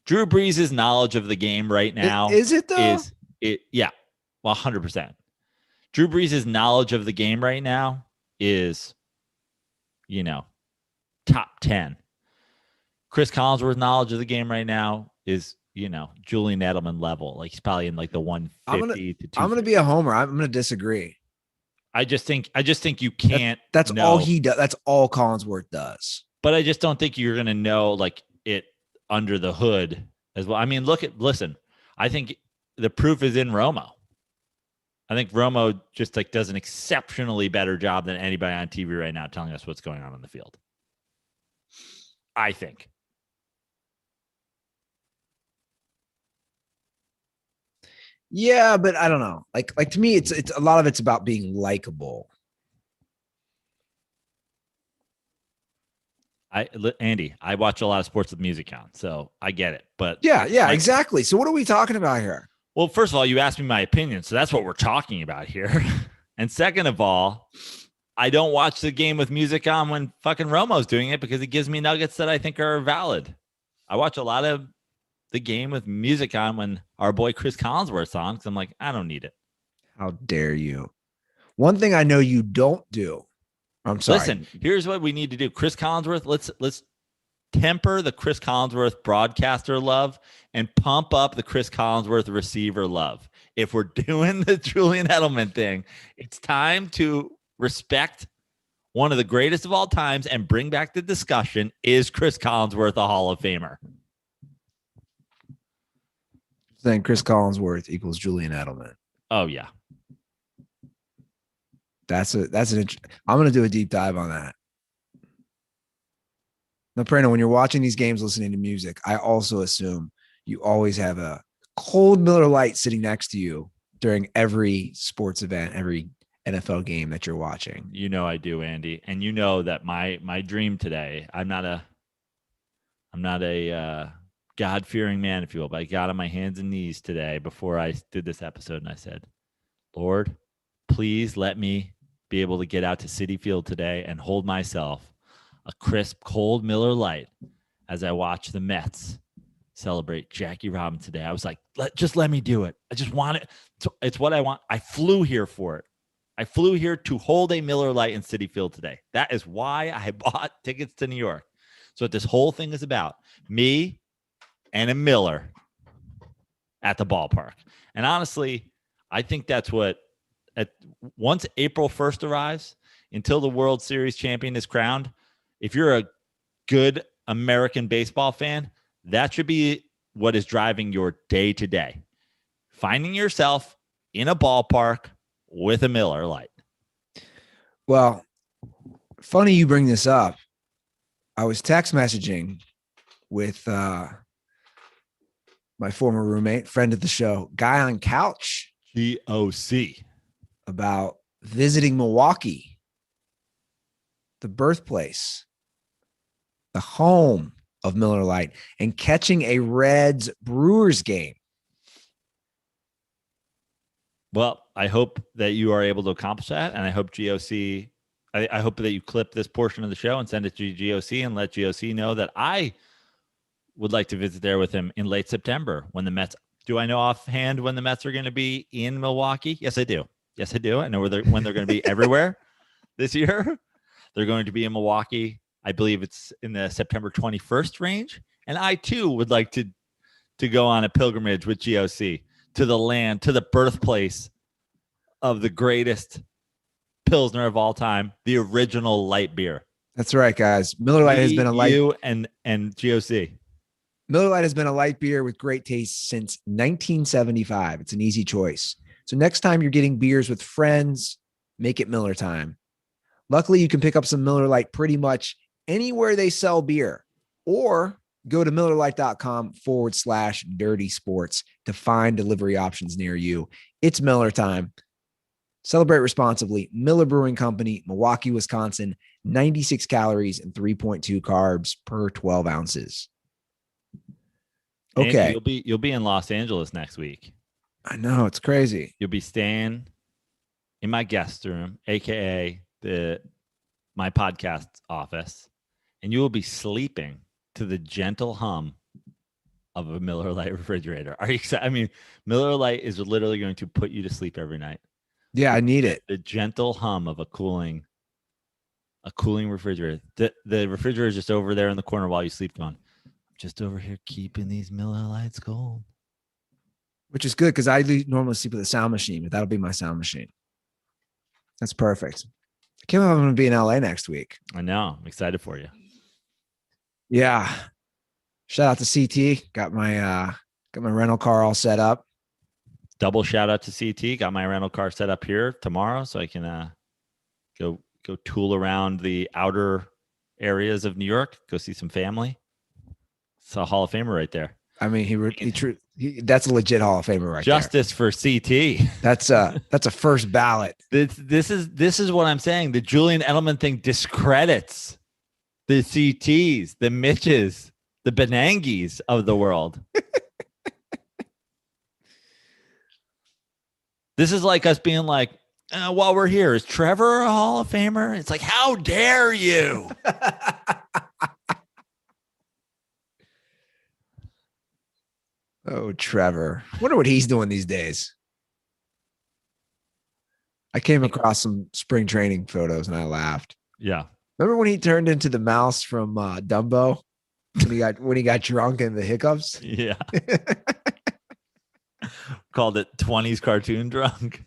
Drew Brees' knowledge of the game right now is it though? 100%. Drew Brees' knowledge of the game right now is, top 10. Chris Collinsworth knowledge of the game right now is, Julian Edelman level. Like he's probably in like the 150 to 250. I'm gonna be a homer. I'm gonna disagree. I just think you can't. That's know. all he does. That's all Collinsworth does. But I just don't think you're gonna know like it under the hood as well. I mean, listen. I think the proof is in Romo. I think Romo just like does an exceptionally better job than anybody on TV right now telling us what's going on the field. I think. Yeah, but I don't know. Like to me, it's a lot of it's about being likable. Andy, I watch a lot of sports with music on, so I get it. But yeah, exactly. So what are we talking about here? Well, first of all, you asked me my opinion, so that's what we're talking about here. And second of all, I don't watch the game with music on when fucking Romo's doing it because it gives me nuggets that I think are valid. I watch a lot of the game with music on when our boy Chris Collinsworth's on because I'm like, I don't need it. How dare you? One thing I know you don't do. I'm sorry. Listen, here's what we need to do. Chris Collinsworth, let's temper the Chris Collinsworth broadcaster love and pump up the Chris Collinsworth receiver love. If we're doing the Julian Edelman thing, it's time to respect one of the greatest of all times and bring back the discussion, is Chris Collinsworth a Hall of Famer? Then Chris Collinsworth equals Julian Edelman. Oh yeah. I'm going to do a deep dive on that. Now, Prano, when you're watching these games, listening to music, I also assume you always have a cold Miller Lite sitting next to you during every sports event, every NFL game that you're watching. You know I do, Andy. And you know that my dream today, I'm not a God-fearing man, if you will, but I got on my hands and knees today before I did this episode, and I said, Lord, please let me be able to get out to Citi Field today and hold myself a crisp, cold Miller Lite as I watch the Mets celebrate Jackie Robinson today. I was like, just let me do it. I just want it. It's what I want. I flew here for it. I flew here to hold a Miller Lite in Citi Field today. That is why I bought tickets to New York. So what this whole thing is about, me and a Miller at the ballpark. And honestly, I think that's what, once April 1st arrives, until the World Series champion is crowned, if you're a good American baseball fan, that should be what is driving your day to day. Finding yourself in a ballpark with a Miller Lite. Well, funny you bring this up. I was text messaging with my former roommate, friend of the show, Guy on Couch. GOC. About visiting Milwaukee, the birthplace, the home of Miller Lite, and catching a Reds Brewers game. Well, I hope that you are able to accomplish that. And I hope GOC, I hope that you clip this portion of the show and send it to GOC and let GOC know that I would like to visit there with him in late September when the Mets. Do I know offhand when the Mets are going to be in Milwaukee? Yes, I do. Yes, I do. I know when they're going to be everywhere this year. They're going to be in Milwaukee. I believe it's in the September 21st range. And I, too, would like to go on a pilgrimage with GOC to the land, to the birthplace of the greatest Pilsner of all time, the original light beer. That's right, guys. Miller Lite has been a light. You and GOC. Miller Lite has been a light beer with great taste since 1975. It's an easy choice. So next time you're getting beers with friends, make it Miller time. Luckily, you can pick up some Miller Lite pretty much anywhere they sell beer, or go to MillerLite.com/dirty sports to find delivery options near you. It's Miller time. Celebrate responsibly. Miller Brewing Company, Milwaukee, Wisconsin, 96 calories and 3.2 carbs per 12 ounces. Okay. And you'll be in Los Angeles next week. I know, it's crazy. You'll be staying in my guest room, aka my podcast office, and you will be sleeping to the gentle hum of a Miller Lite refrigerator. Are you excited? I mean, Miller Lite is literally going to put you to sleep every night. Yeah, I need it. The gentle hum of a cooling refrigerator. The refrigerator is just over there in the corner while you sleep, going, just over here keeping these Miller Lights cold. Which is good because I normally sleep with a sound machine, but that'll be my sound machine. That's perfect. I can't believe I'm going to be in LA next week. I know. I'm excited for you. Yeah. Shout out to CT. Got my rental car all set up. Double shout out to CT. Got my rental car set up here tomorrow so I can go tool around the outer areas of New York, go see some family. It's a Hall of Famer right there. I mean, that's a legit Hall of Famer right Justice there. for CT. That's a first ballot. This is what I'm saying. The Julian Edelman thing discredits the CTs, the Mitches, the Benangis of the world. This is like us being like, while we're here, is Trevor a Hall of Famer? It's like, how dare you? Oh, Trevor. Wonder what he's doing these days. I came across some spring training photos and I laughed. Yeah. Remember when he turned into the mouse from Dumbo? When he got drunk and the hiccups? Yeah. Called it 20s cartoon drunk.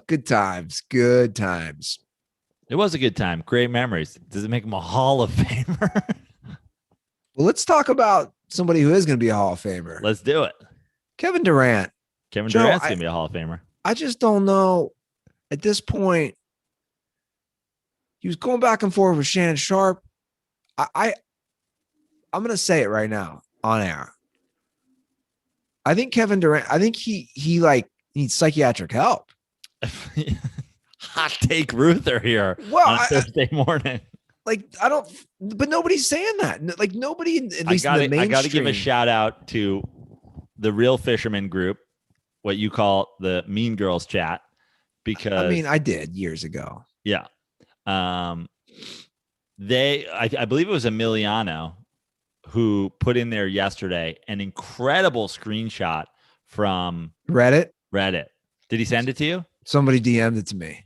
Good times. Good times. It was a good time. Great memories. Does it make him a Hall of Famer? Well, let's talk about somebody who is going to be a Hall of Famer. Let's do it. Kevin Durant. Durant's going to be a Hall of Famer. I just don't know. At this point, he was going back and forth with Shannon Sharp. I'm going to say it right now on air. I think Kevin Durant, he needs psychiatric help. Hot take Ruther here on Thursday morning. But nobody's saying that. Like nobody, at least in the mainstream. I got to give a shout out to the Real Fisherman group, what you call the Mean Girls chat, because I did years ago. Yeah. I believe it was Emiliano who put in there yesterday an incredible screenshot from Reddit. Did he send it to you? Somebody DM'd it to me.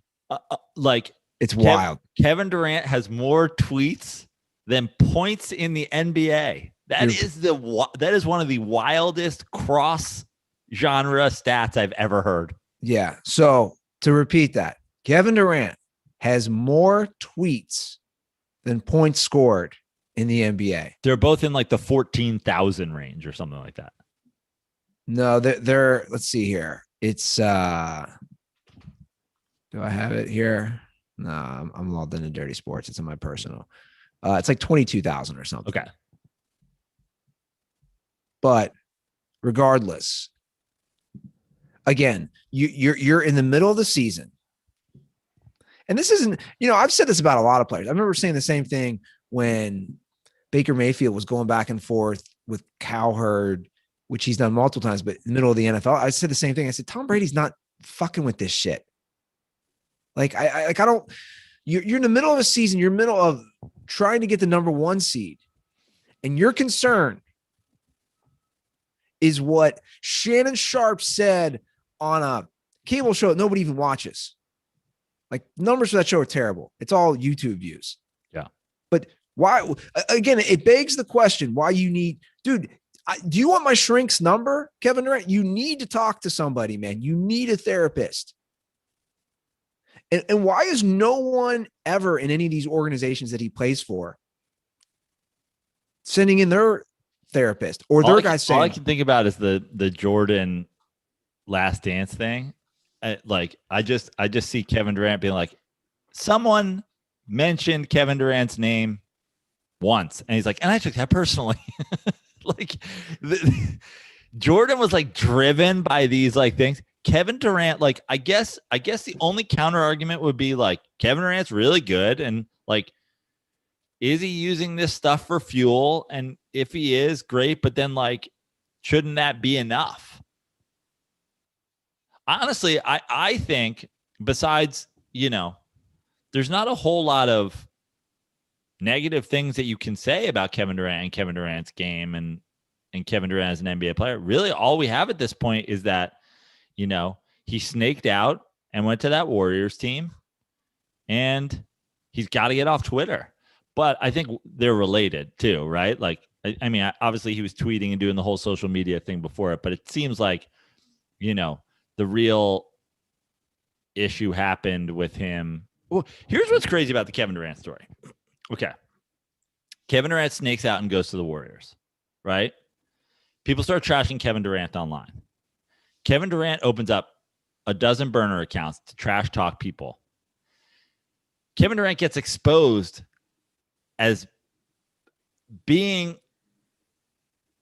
It's wild. Kevin Durant has more tweets than points in the NBA. That is one of the wildest cross genre stats I've ever heard. Yeah. So to repeat that, Kevin Durant has more tweets than points scored in the NBA. They're both in like the 14,000 range or something like that. No, they're let's see here. It's do I have it here? No, I'm logged into Dirty Sports. It's in my personal. It's like 22,000 or something. Okay. But regardless, again, you're in the middle of the season. And this isn't, I've said this about a lot of players. I remember saying the same thing when Baker Mayfield was going back and forth with Cowherd, which he's done multiple times, but in the middle of the NFL, I said the same thing. I said, Tom Brady's not fucking with this shit. You're in the middle of a season. You're in the middle of trying to get the number 1 seed. And your concern is what Shannon Sharp said on a cable show that nobody even watches. Like, numbers for that show are terrible. It's all YouTube views. Yeah. But why? Again, it begs the question why you need, dude, do you want my shrink's number, Kevin Durant? You need to talk to somebody, man. You need a therapist. And why is no one ever in any of these organizations that he plays for sending in their therapist or their guy saying? All I can think about is the Jordan Last Dance thing. I just see Kevin Durant being like, someone mentioned Kevin Durant's name once, and he's like, and I took that personally. Jordan was like driven by these like things. Kevin Durant, like, I guess the only counter argument would be like, Kevin Durant's really good, and like, is he using this stuff for fuel? And if he is, great, but then like, shouldn't that be enough? Honestly, I think besides, there's not a whole lot of negative things that you can say about Kevin Durant and Kevin Durant's game and Kevin Durant as an NBA player. Really, all we have at this point is that, he snaked out and went to that Warriors team, and he's got to get off Twitter. But I think they're related too, right? Like, I mean, obviously he was tweeting and doing the whole social media thing before it, but it seems like, the real issue happened with him. Well, here's what's crazy about the Kevin Durant story. Okay. Kevin Durant snakes out and goes to the Warriors, right? People start trashing Kevin Durant online. Kevin Durant opens up a dozen burner accounts to trash talk people. Kevin Durant gets exposed as being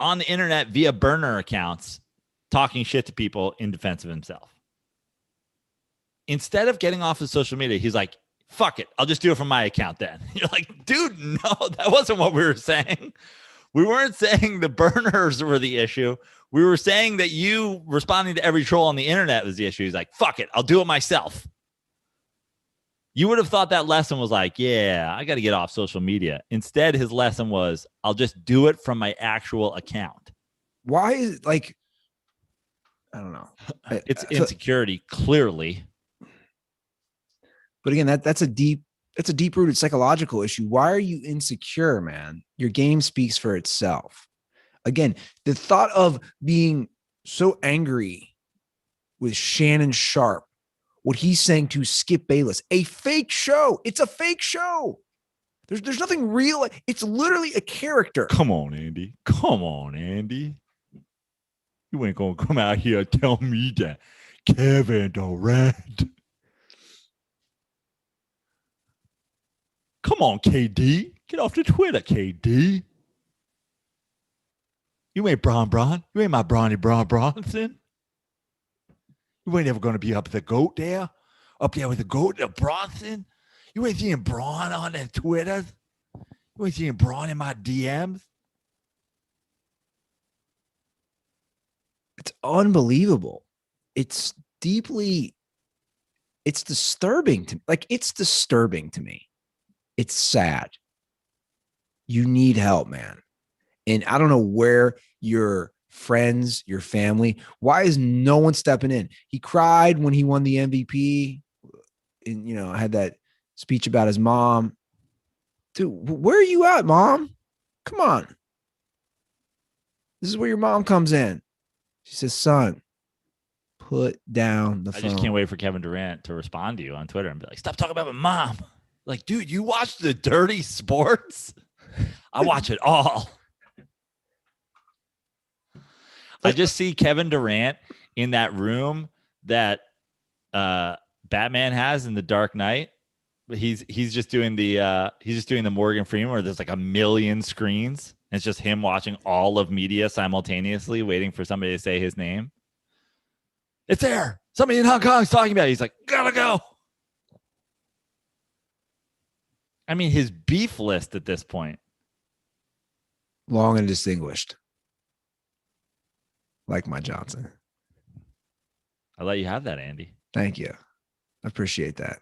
on the internet via burner accounts, talking shit to people in defense of himself. Instead of getting off of social media, he's like, fuck it, I'll just do it from my account then. You're like, dude, no, that wasn't what we were saying. We weren't saying the burners were the issue. We were saying that you responding to every troll on the internet was the issue. He's like, fuck it, I'll do it myself. You would have thought that lesson was like, yeah, I got to get off social media. Instead, his lesson was, I'll just do it from my actual account. Why is like, I don't know. It's insecurity, clearly. But again, that's a deep-rooted psychological issue. Why are you insecure, man? Your game speaks for itself. Again, the thought of being so angry with Shannon Sharp, what he's saying to Skip Bayless, a fake show. It's a fake show. There's nothing real. It's literally a character. Come on, Andy. Come on, Andy. You ain't gonna come out here and tell me that Kevin Durant. Come on, KD. Get off the Twitter, KD. You ain't Bron. You ain't my Bronson. You ain't ever going to be up the GOAT there. Up there with the GOAT, the Bronson. You ain't seeing Bron on the Twitter. You ain't seeing Bron in my DMs. It's unbelievable. It's disturbing to me. Like, it's disturbing to me. It's sad. You need help, man. And I don't know where your friends, your family, why is no one stepping in? He cried when he won the MVP and, had that speech about his mom. Dude, where are you at, Mom? Come on. This is where your mom comes in. She says, son, put down the phone. I just can't wait for Kevin Durant to respond to you on Twitter and be like, stop talking about my mom. Like, dude, you watch the dirty sports? I watch it all. I just see Kevin Durant in that room that Batman has in The Dark Knight. He's just doing the Morgan Freeman where there's like a million screens. And it's just him watching all of media simultaneously, waiting for somebody to say his name. It's there. Somebody in Hong Kong's talking about it. He's like, gotta go. I mean, his beef list at this point. Long and distinguished. Like my Johnson. I'll let you have that, Andy. Thank you. I appreciate that.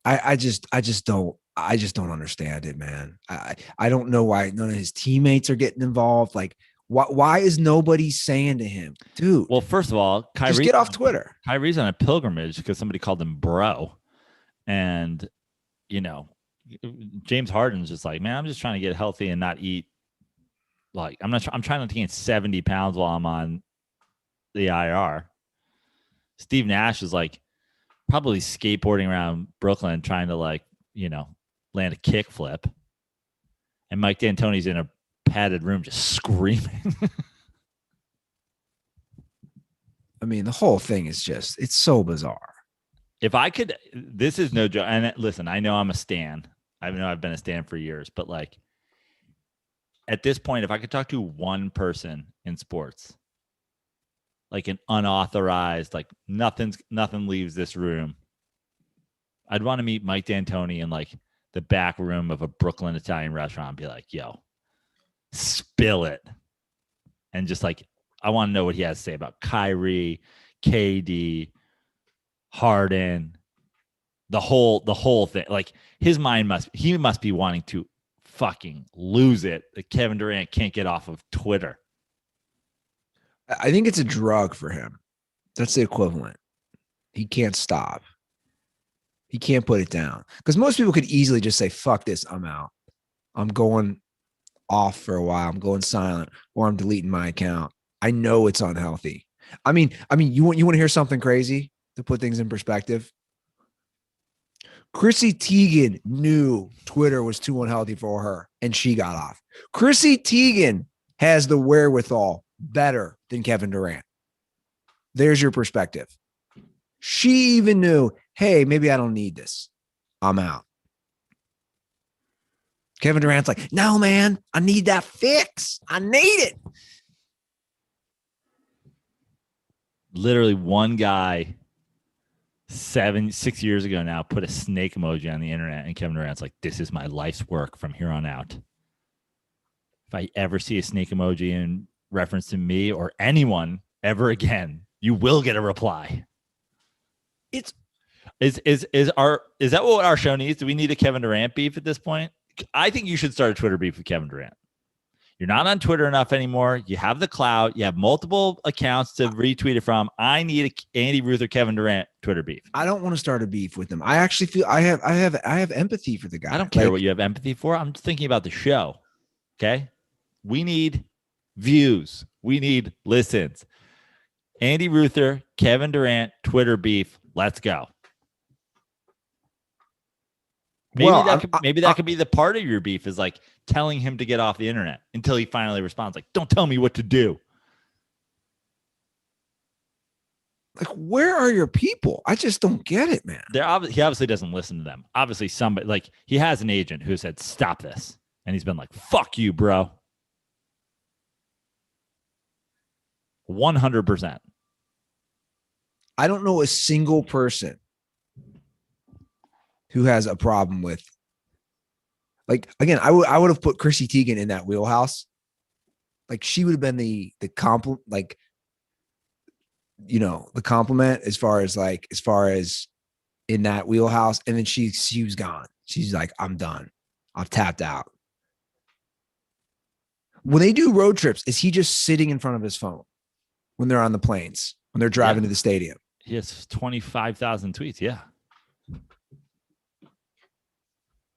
I just don't understand it, man. I don't know why none of his teammates are getting involved. Like, why is nobody saying to him, dude? Well, first of all, just get off Twitter. Kyrie's on a pilgrimage because somebody called him bro. And, James Harden's just like, man, I'm just trying to get healthy and not eat. Like, I'm trying not to gain 70 pounds while I'm on the IR. Steve Nash is like probably skateboarding around Brooklyn trying to land a kickflip. And Mike D'Antoni's in a padded room just screaming. I mean, the whole thing is it's so bizarre. If I could, this is no joke. And listen, I know I'm a stan. I know I've been a stan for years, but like at this point, if I could talk to one person in sports, like an unauthorized, like nothing leaves this room, I'd want to meet Mike D'Antoni in like the back room of a Brooklyn Italian restaurant and be like, yo, spill it. And just like, I want to know what he has to say about Kyrie, KD, Harden, the whole thing. Like his mind must be wanting to fucking lose it that Kevin Durant can't get off of Twitter. I think it's a drug for him. That's the equivalent. He can't stop. He can't put it down because most people could easily just say, "Fuck this, I'm out. I'm going off for a while. I'm going silent, or I'm deleting my account." I know it's unhealthy. I mean, you want to hear something crazy to put things in perspective? Chrissy Teigen knew Twitter was too unhealthy for her, and she got off. Chrissy Teigen has the wherewithal better than Kevin Durant. There's your perspective. She even knew, hey, maybe I don't need this. I'm out. Kevin Durant's like, no, man, I need that fix. I need it. Literally one guy 6 years ago now put a snake emoji on the internet, and Kevin Durant's like, this is my life's work from here on out. If I ever see a snake emoji in reference to me or anyone ever again, you will get a reply. Is that what our show needs? Do we need a Kevin Durant beef at this point? I think you should start a Twitter beef with Kevin Durant. You're not on Twitter enough anymore. You have the clout. You have multiple accounts to retweet it from. I need a Andy Ruth or Kevin Durant Twitter beef. I don't want to start a beef with them. I actually feel I have empathy for the guy. I don't care what you have empathy for. I'm thinking about the show. Okay. We need views. We need listens. Andy Ruther, Kevin Durant, Twitter beef. Let's go. Maybe that could be the part of your beef, is like telling him to get off the internet until he finally responds. Like, don't tell me what to do. Like, where are your people? I just don't get it, man. He obviously doesn't listen to them. Obviously, somebody, like, he has an agent who said, stop this. And he's been like, fuck you, bro. 100%. I don't know a single person who has a problem with, like, again, I would have put Chrissy Teigen in that wheelhouse. Like, she would have been the compliment, like, you know, the compliment as far as in that wheelhouse. And then she was gone. She's like, I'm done. I've tapped out. When they do road trips, is he just sitting in front of his phone when they're on the planes, when they're driving to the stadium? He has 25,000 tweets. Yeah.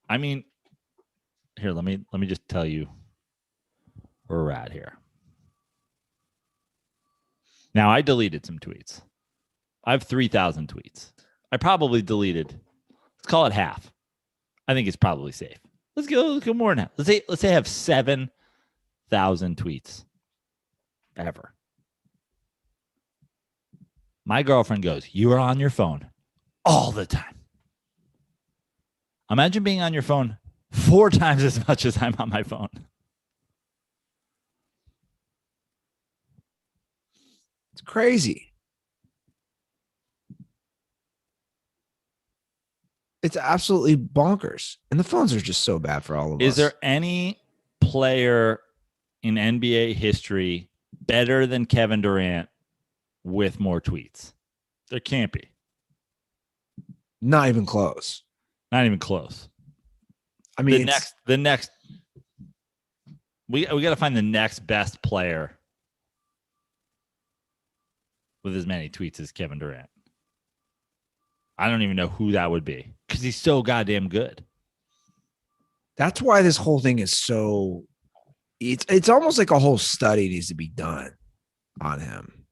I mean, here, let me just tell you where we're at here. Now, I deleted some tweets. I have 3,000 tweets. I probably deleted, let's call it half. I think it's probably safe. Let's go more now. Let's say I have 7,000 tweets ever. My girlfriend goes, you are on your phone all the time. Imagine being on your phone 4 times as much as I'm on my phone. It's crazy. It's absolutely bonkers. And the phones are just so bad for all of us. Is there any player in NBA history better than Kevin Durant with more tweets? There can't be. Not even close. Not even close. I mean, the next we got to find the next best player with as many tweets as Kevin Durant. I don't even know who that would be because he's so goddamn good. That's why this whole thing is so. It's almost like a whole study needs to be done on him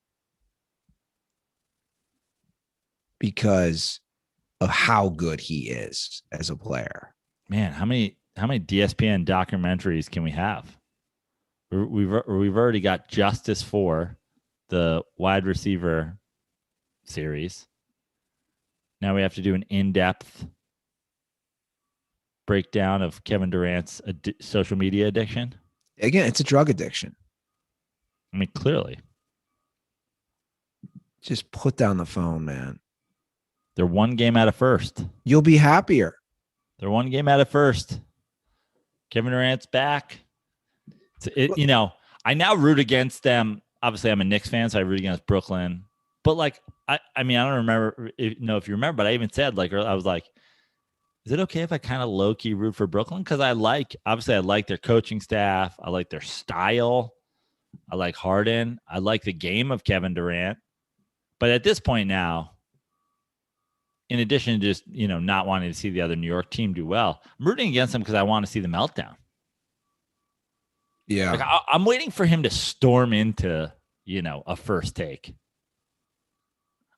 because of how good he is as a player. Man, how many DSPN documentaries can we have? We've already got Justice for the wide receiver series. Now we have to do an in-depth breakdown of Kevin Durant's social media addiction. Again, it's a drug addiction. I mean, clearly. Just put down the phone, man. They're one game out of first. You'll be happier. They're one game out of first. Kevin Durant's back. You know, I now root against them. Obviously, I'm a Knicks fan, so I root against Brooklyn. But, like, I mean, I don't remember if you remember, but I even said, like, I was like, is it okay if I kind of low-key root for Brooklyn? Because I like their coaching staff. I like their style. I like Harden. I like the game of Kevin Durant. But at this point now, in addition to just, not wanting to see the other New York team do well, I'm rooting against him because I want to see the meltdown. Yeah. Like I'm waiting for him to storm into, a First Take.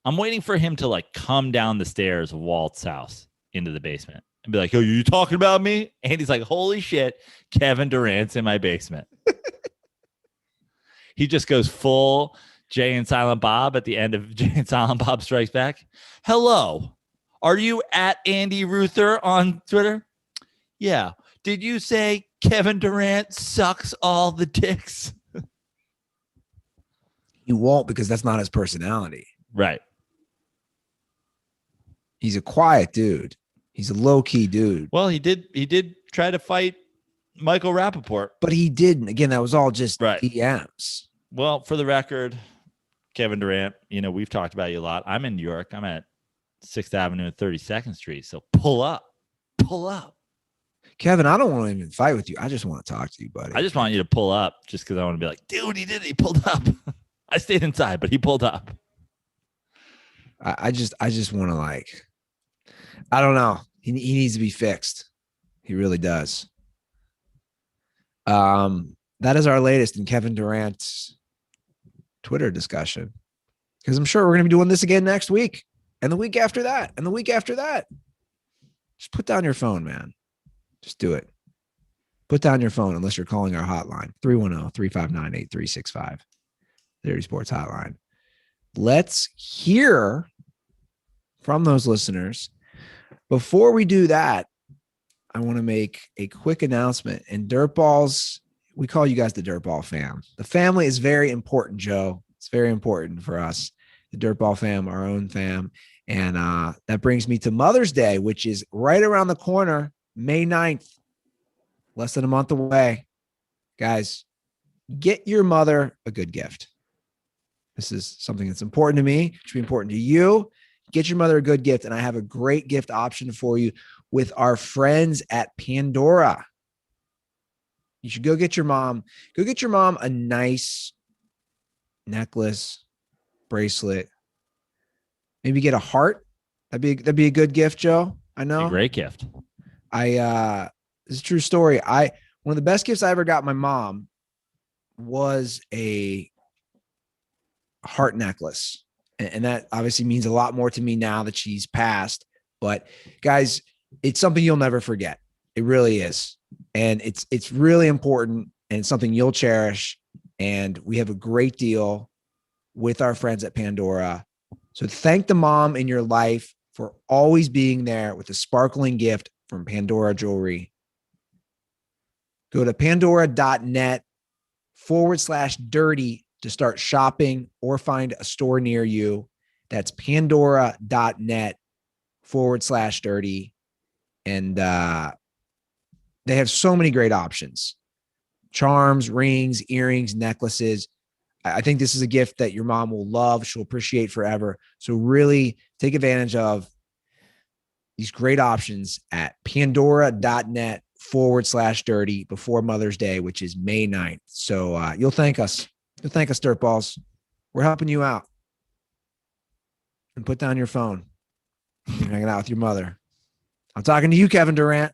I'm waiting for him to like come down the stairs of Walt's house into the basement and be like, "Oh, you talking about me?" And he's like, "Holy shit, Kevin Durant's in my basement." He just goes full Jay and Silent Bob at the end of Jay and Silent Bob Strikes Back. "Hello, are you at Andy Ruther on Twitter?" "Yeah. Did you say Kevin Durant sucks all the dicks?" He won't, because that's not his personality. Right. He's a quiet dude. He's a low-key dude. Well, he did try to fight Michael Rappaport. But he didn't. Again, that was all just right. DMs. Well, for the record, Kevin Durant, we've talked about you a lot. I'm in New York. I'm at 6th Avenue and 32nd Street. So pull up. Pull up. Kevin, I don't want to even fight with you. I just want to talk to you, buddy. I just want you to pull up just because I want to be like, dude, he did it. He pulled up. I stayed inside, but he pulled up. I just want to I don't know. He needs to be fixed. He really does. That is our latest in Kevin Durant's Twitter discussion, because I'm sure we're going to be doing this again next week and the week after that and the week after that. Just put down your phone, man. Just do it. Put down your phone unless you're calling our hotline, 310-359-8365, Dirty Sports Hotline. Let's hear from those listeners. Before we do that, I want to make a quick announcement. And Dirtballs, we call you guys the Dirtball fam. The family is very important, Joe. It's very important for us, the Dirtball fam, our own fam. And that brings me to Mother's Day, which is right around the corner, May 9th, less than a month away. Guys, get your mother a good gift. This is something that's important to me. It should be important to you. Get your mother a good gift. And I have a great gift option for you with our friends at Pandora. You should go get your mom a nice necklace, bracelet, maybe get a heart. That'd be a good gift, Joe. I know. A great gift. This is a true story. One of the best gifts I ever got my mom was a heart necklace. And that obviously means a lot more to me now that she's passed. But guys, it's something you'll never forget. It really is. And it's really important, and it's something you'll cherish. And we have a great deal with our friends at Pandora. So thank the mom in your life for always being there with a sparkling gift from Pandora Jewelry. Go to pandora.net/dirty to start shopping or find a store near you. That's pandora.net/dirty. And they have so many great options: charms, rings, earrings, necklaces. I think this is a gift that your mom will love. She'll appreciate forever. So really take advantage of these great options at pandora.net/dirty before Mother's Day, which is May 9th. So you'll thank us. You'll thank us, Dirtballs. We're helping you out. And put down your phone. You're hanging out with your mother. I'm talking to you, Kevin Durant.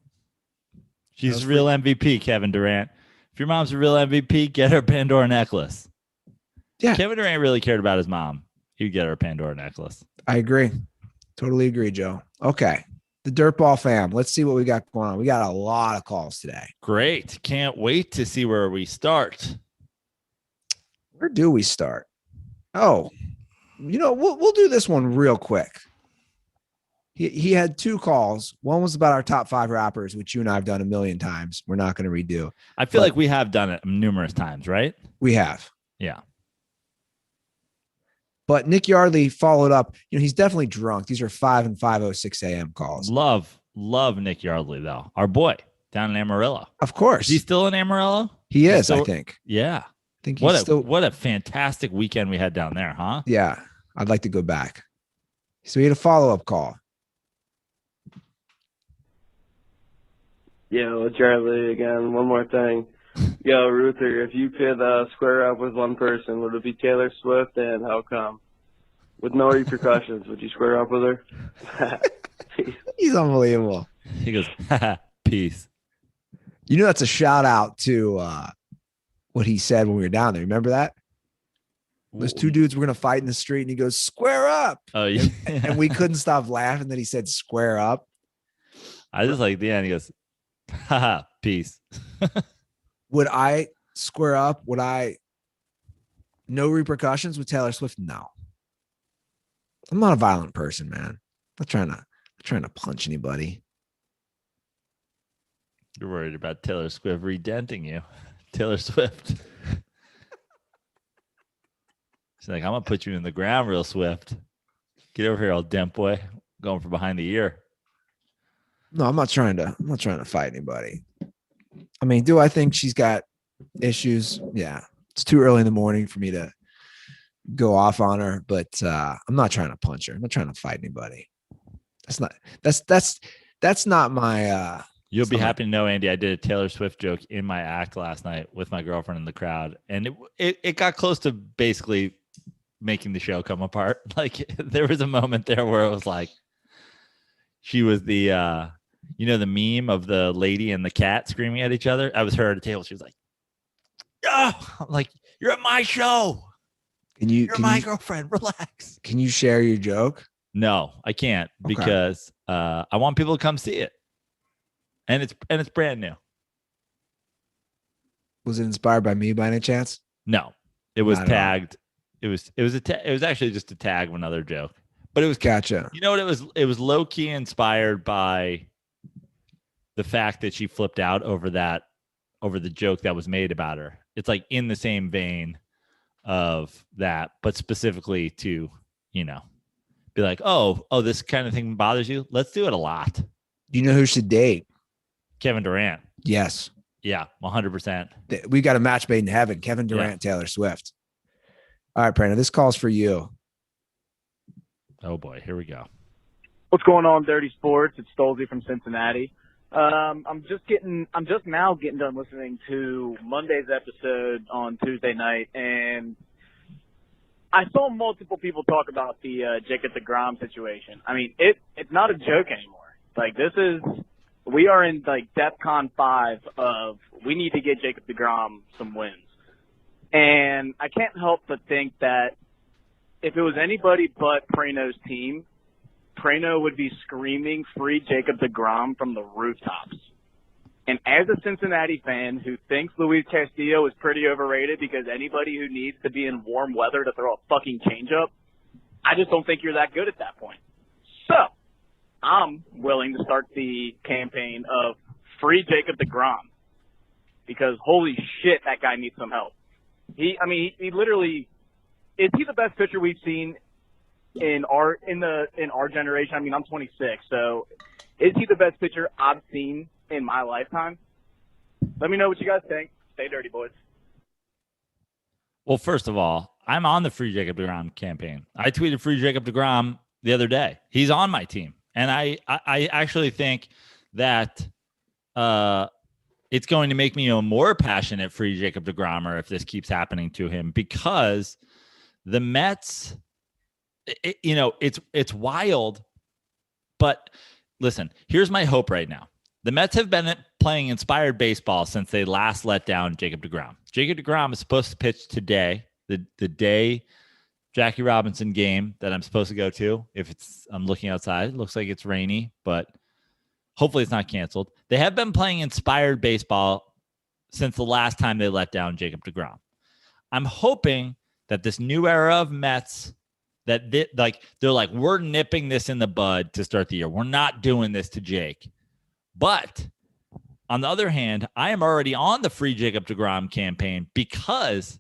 She's a real MVP, Kevin Durant. If your mom's a real MVP, get her a Pandora necklace. Yeah. Kevin Durant really cared about his mom. He'd get her a Pandora necklace. I agree. Totally agree, Joe. Okay. The Dirtball fam. Let's see what we got going on. We got a lot of calls today. Great. Can't wait to see where we start. Where do we start? Oh, we'll do this one real quick. He had two calls. One was about our top 5 rappers, which you and I have done a million times. We're not going to redo. I feel like we have done it numerous times, right? We have. Yeah. But Nick Yardley followed up. He's definitely drunk. These are 5 and 5:06 a.m. calls. Love Nick Yardley, though. Our boy down in Amarillo. Of course. Is he still in Amarillo? He is, I think. Yeah. I think he's still. What a fantastic weekend we had down there, huh? Yeah. I'd like to go back. So he had a follow-up call. Yo, it's Charlie again. One more thing. Yo, Ruther, if you could square up with one person, would it be Taylor Swift, and how come? with no repercussions, would you square up with her? Peace. He's unbelievable. He goes, peace. You know, that's a shout out to what he said when we were down there. Remember that? Those two dudes were going to fight in the street, and he goes, square up. Oh, yeah. And we couldn't stop laughing that he said square up. I just like the end. He goes, peace. Would I square up? Would I no repercussions with Taylor Swift? No. I'm not a violent person, man. I'm not trying to punch anybody. You're worried about Taylor Swift redenting you. Taylor Swift. She's like, I'm gonna put you in the ground real swift. Get over here, old demp boy. Going for behind the ear. No, I'm not trying to fight anybody. I mean, do I think she's got issues? Yeah. It's too early in the morning for me to go off on her, but I'm not trying to punch her. I'm not trying to fight anybody. That's not my You'll be happy to know, Andy, I did a Taylor Swift joke in my act last night with my girlfriend in the crowd, and it got close to basically making the show come apart. Like, there was a moment there where it was like, she was the the meme of the lady and the cat screaming at each other. I was her at a table. She was like, oh, I'm like, you're at my show. You're my girlfriend. Relax. Can you share your joke? No, I can't, because I want people to come see it. And it's brand new. Was it inspired by me by any chance? No, it was tagged. It was actually just a tag of another joke, but it was gotcha. You know what? It was low key inspired by the fact that she flipped out over the joke that was made about her. It's like in the same vein of that, but specifically to, be like, oh, this kind of thing bothers you. Let's do it a lot. Do you know who should date? Kevin Durant. Yes. Yeah, 100%. We got a match made in heaven. Kevin Durant, Taylor Swift. All right, Brandon, this call's for you. Oh boy, here we go. What's going on, Dirty Sports? It's Stolzy from Cincinnati. I'm just now getting done listening to Monday's episode on Tuesday night, and I saw multiple people talk about the Jacob deGrom situation. I mean, it's not a joke anymore. Like, we are in like DEFCON 5 of we need to get Jacob deGrom some wins. And I can't help but think that if it was anybody but Prano's team, Prano would be screaming free Jacob deGrom from the rooftops. And as a Cincinnati fan who thinks Luis Castillo is pretty overrated because anybody who needs to be in warm weather to throw a fucking changeup, I just don't think you're that good at that point. So I'm willing to start the campaign of free Jacob deGrom because holy shit, that guy needs some help. He literally, is he the best pitcher we've seen in our generation? I mean, I'm 26, so is he the best pitcher I've seen in my lifetime? Let me know what you guys think. Stay dirty, boys. Well, first of all, I'm on the free Jacob deGrom campaign. I tweeted free Jacob deGrom the other day. He's on my team. And I actually think that it's going to make me a more passionate free Jacob deGrom if this keeps happening to him, because the Mets, it's wild. But listen, here's my hope right now. The Mets have been playing inspired baseball since they last let down Jacob deGrom. Jacob deGrom is supposed to pitch today, the day Jackie Robinson game that I'm supposed to go to. I'm looking outside, it looks like it's rainy, but hopefully it's not canceled. They have been playing inspired baseball since the last time they let down Jacob deGrom. I'm hoping that this new era of Mets, that they're like, we're nipping this in the bud to start the year. We're not doing this to Jake. But on the other hand, I am already on the free Jacob deGrom campaign because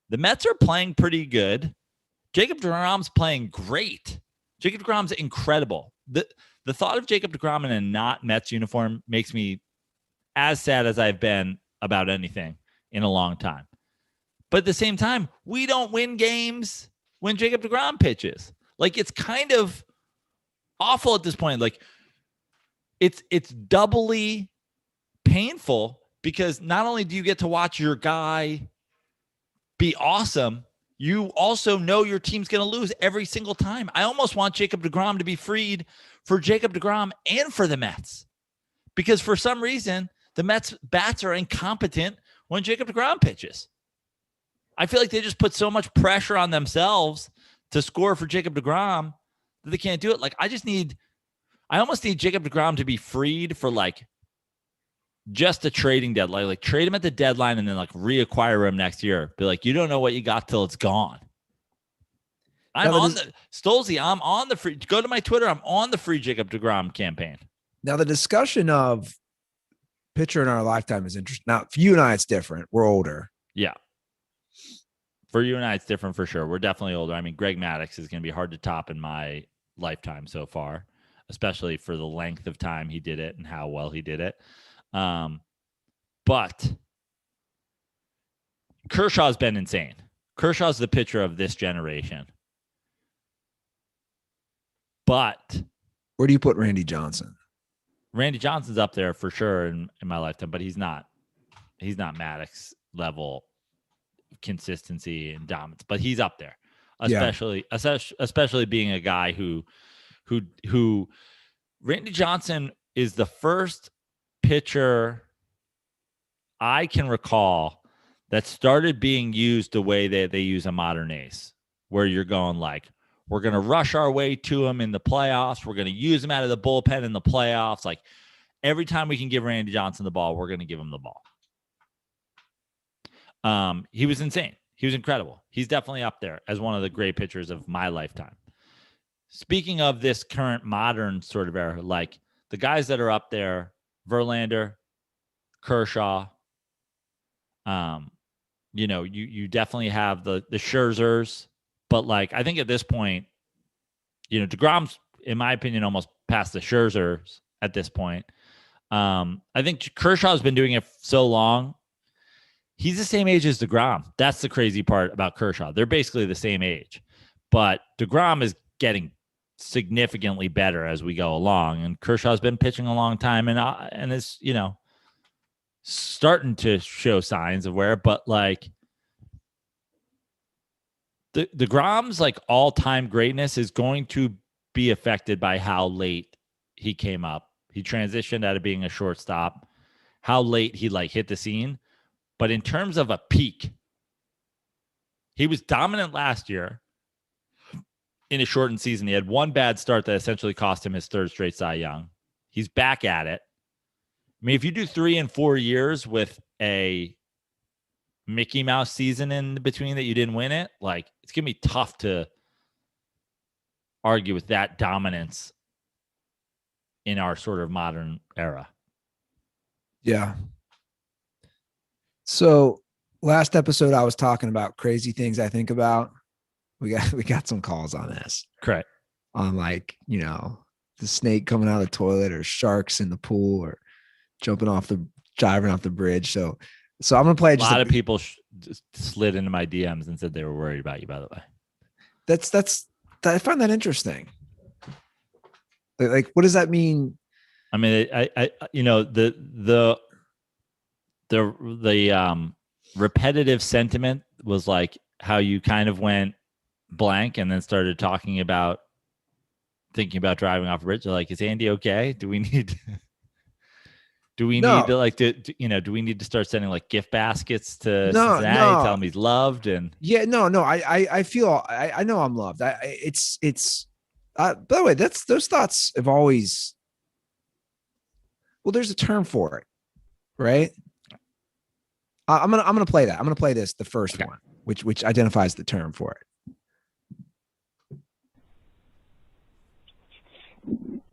the Mets are playing pretty good. Jacob deGrom's playing great. Jacob deGrom's incredible. The thought of Jacob deGrom in a not Mets uniform makes me as sad as I've been about anything in a long time. But at the same time, we don't win games when Jacob deGrom pitches. Like, it's kind of awful at this point. Like, it's doubly painful because not only do you get to watch your guy be awesome, you also know your team's going to lose every single time. I almost want Jacob deGrom to be freed for Jacob deGrom and for the Mets, because for some reason the Mets bats are incompetent when Jacob deGrom pitches. I feel like they just put so much pressure on themselves to score for Jacob deGrom that they can't do it. Like, I almost need Jacob deGrom to be freed for like just a trading deadline. Like, trade him at the deadline and then like reacquire him next year. Be like, you don't know what you got till it's gone. I'm on the free. Go to my Twitter. I'm on the free Jacob deGrom campaign. Now, the discussion of pitcher in our lifetime is interesting. Now, for you and I, it's different. We're older. Yeah. For you and I, it's different for sure. We're definitely older. I mean, Greg Maddux is going to be hard to top in my lifetime so far, especially for the length of time he did it and how well he did it. But Kershaw's been insane. Kershaw's the pitcher of this generation. But where do you put Randy Johnson? Randy Johnson's up there for sure in my lifetime, but he's not Maddux level consistency and dominance, but he's up there, especially being a guy who Randy Johnson is the first pitcher I can recall that started being used the way that they use a modern ace, where you're going like, we're going to rush our way to him in the playoffs. We're going to use him out of the bullpen in the playoffs. Like, every time we can give Randy Johnson the ball, we're going to give him the ball. He was insane. He was incredible. He's definitely up there as one of the great pitchers of my lifetime. Speaking of this current modern sort of era, like the guys that are up there, Verlander, Kershaw, you definitely have the Scherzers, but like, I think at this point, deGrom's, in my opinion, almost past the Scherzers at this point. I think Kershaw's been doing it so long. He's the same age as deGrom. That's the crazy part about Kershaw. They're basically the same age, but deGrom is getting significantly better as we go along. And Kershaw's been pitching a long time and is, starting to show signs of wear, but like deGrom's like all-time greatness is going to be affected by how late he came up. He transitioned out of being a shortstop, how late he like hit the scene. But in terms of a peak, he was dominant last year in a shortened season. He had one bad start that essentially cost him his third straight Cy Young. He's back at it. I mean, if you do 3 and 4 years with a Mickey Mouse season in between that you didn't win it, like, it's going to be tough to argue with that dominance in our sort of modern era. Yeah. So last episode, I was talking about crazy things I think about. We got some calls on this. Correct. On like, the snake coming out of the toilet, or sharks in the pool, or driving off the bridge. So I'm going to play. A lot of people just slid into my DMs and said they were worried about you, by the way. I find that interesting. Like, what does that mean? I mean, the repetitive sentiment was like how you kind of went blank and then started thinking about driving off a bridge. Like, is Andy okay? Do we need do we need to start sending like gift baskets to Cincinnati, tell him he's loved? And I feel I know I'm loved. By the way, those thoughts have always, well, there's a term for it, right? I'm gonna play that. I'm gonna play the first one, which identifies the term for it.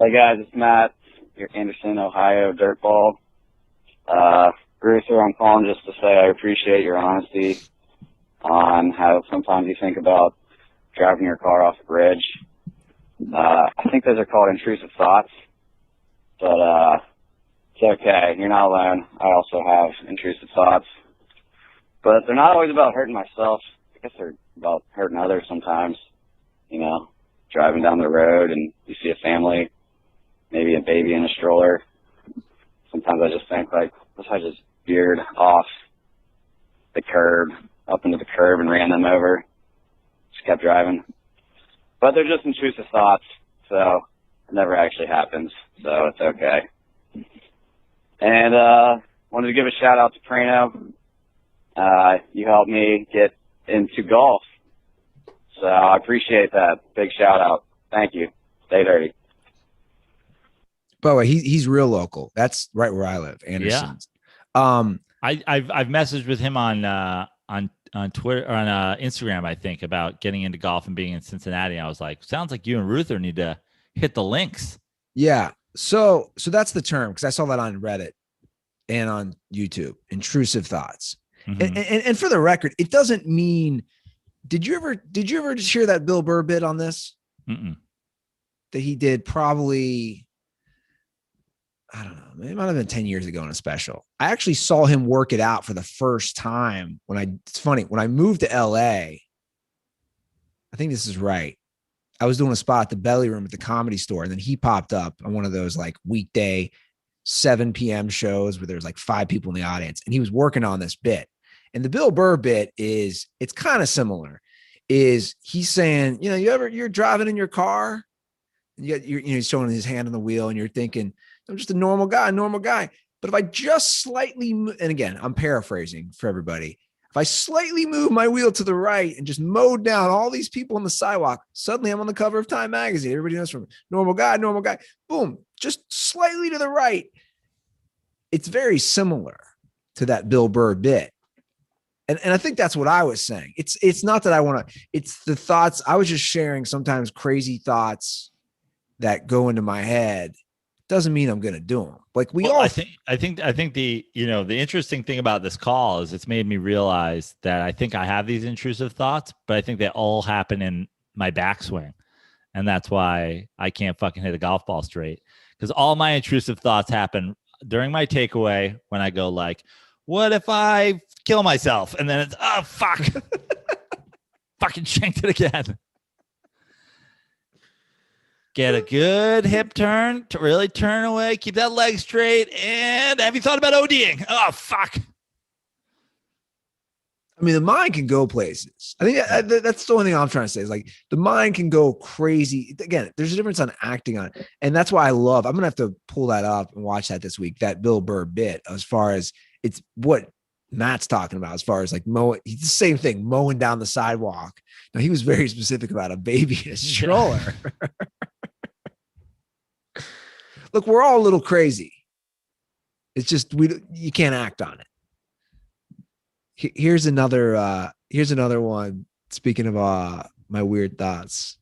Hey guys, it's Matt. You're Anderson, Ohio dirtball. Brucer, I'm calling just to say I appreciate your honesty on how sometimes you think about driving your car off a bridge. I think those are called intrusive thoughts, but it's okay. You're not alone. I also have intrusive thoughts, but they're not always about hurting myself. I guess they're about hurting others sometimes. Driving down the road and you see a family, maybe a baby in a stroller. Sometimes I just think, like, what if I just veered off the curb, up into the curb and ran them over? kept driving. But they're just intrusive thoughts, so it never actually happens, so it's okay. And wanted to give a shout out to Prano. You helped me get into golf, so I appreciate that. Big shout out. Thank you. Stay dirty. By the way, he's real local. That's right where I live, Anderson's. Yeah. I've messaged with him on Twitter or on Instagram, I think, about getting into golf and being in Cincinnati. I was like, sounds like you and Ruther need to hit the links. Yeah. So that's the term, because I saw that on Reddit and on YouTube. Intrusive thoughts. Mm-hmm. And for the record, it doesn't mean. Did you ever just hear that Bill Burr bit on this? Mm-mm. That he did probably, I don't know, it might have been 10 years ago in a special. I actually saw him work it out for the first time it's funny, when I moved to LA, I think this is right. I was doing a spot at the Belly Room at the Comedy Store, and then he popped up on one of those like weekday 7 p.m. shows where there's like 5 people in the audience, and he was working on this bit. And the Bill Burr bit it's kind of similar. Is he's saying, you're driving in your car, and you're showing his hand on the wheel, and you're thinking, I'm just a normal guy. But if I just slightly, and again, I'm paraphrasing for everybody, if I slightly move my wheel to the right and just mowed down all these people on the sidewalk, suddenly I'm on the cover of Time magazine. Everybody knows from normal guy. Boom, just slightly to the right. It's very similar to that Bill Burr bit. And I think that's what I was saying. It's not that I want to, it's the thoughts. I was just sharing sometimes crazy thoughts that go into my head. Doesn't mean I'm going to do them. Like I think the, the interesting thing about this call is it's made me realize that I think I have these intrusive thoughts, but I think they all happen in my backswing. And that's why I can't fucking hit a golf ball straight, because all my intrusive thoughts happen during my takeaway when I go like, what if I kill myself? And then it's, oh, fuck. Fucking shanked it again. Get a good hip turn to really turn away. Keep that leg straight. And have you thought about ODing? Oh, fuck. I mean, the mind can go places. I think that's the only thing I'm trying to say is like the mind can go crazy. Again, there's a difference on acting on it. And that's why I'm going to have to pull that up and watch that this week, that Bill Burr bit, as far as it's what Matt's talking about, as far as like mowing. He's the same thing, mowing down the sidewalk. Now, he was very specific about a baby in a stroller. Look, we're all a little crazy. It's just you can't act on it. Here's another one. Speaking of my weird thoughts.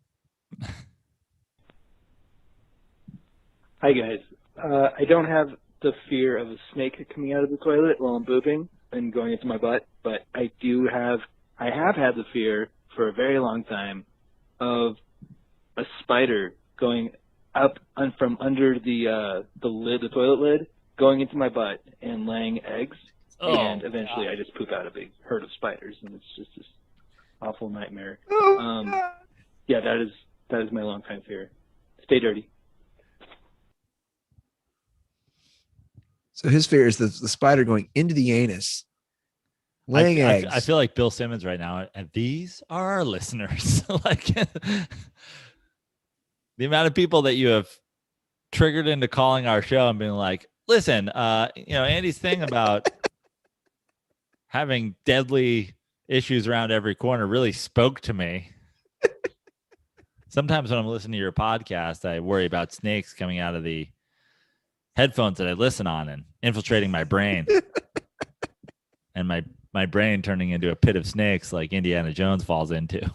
Hi guys. I don't have the fear of a snake coming out of the toilet while I'm pooping and going into my butt, but I have had the fear for a very long time of a spider going up from under the lid, the toilet lid, going into my butt and laying eggs. And eventually I just poop out a big herd of spiders, and it's just this awful nightmare. Yeah, that is my longtime fear. Stay dirty. So his fear is the spider going into the anus, laying eggs. I feel like Bill Simmons right now, and these are our listeners. Like the amount of people that you have triggered into calling our show and being like, listen, Andy's thing about having deadly issues around every corner really spoke to me. Sometimes when I'm listening to your podcast, I worry about snakes coming out of the headphones that I listen on and infiltrating my brain. And my brain turning into a pit of snakes like Indiana Jones falls into.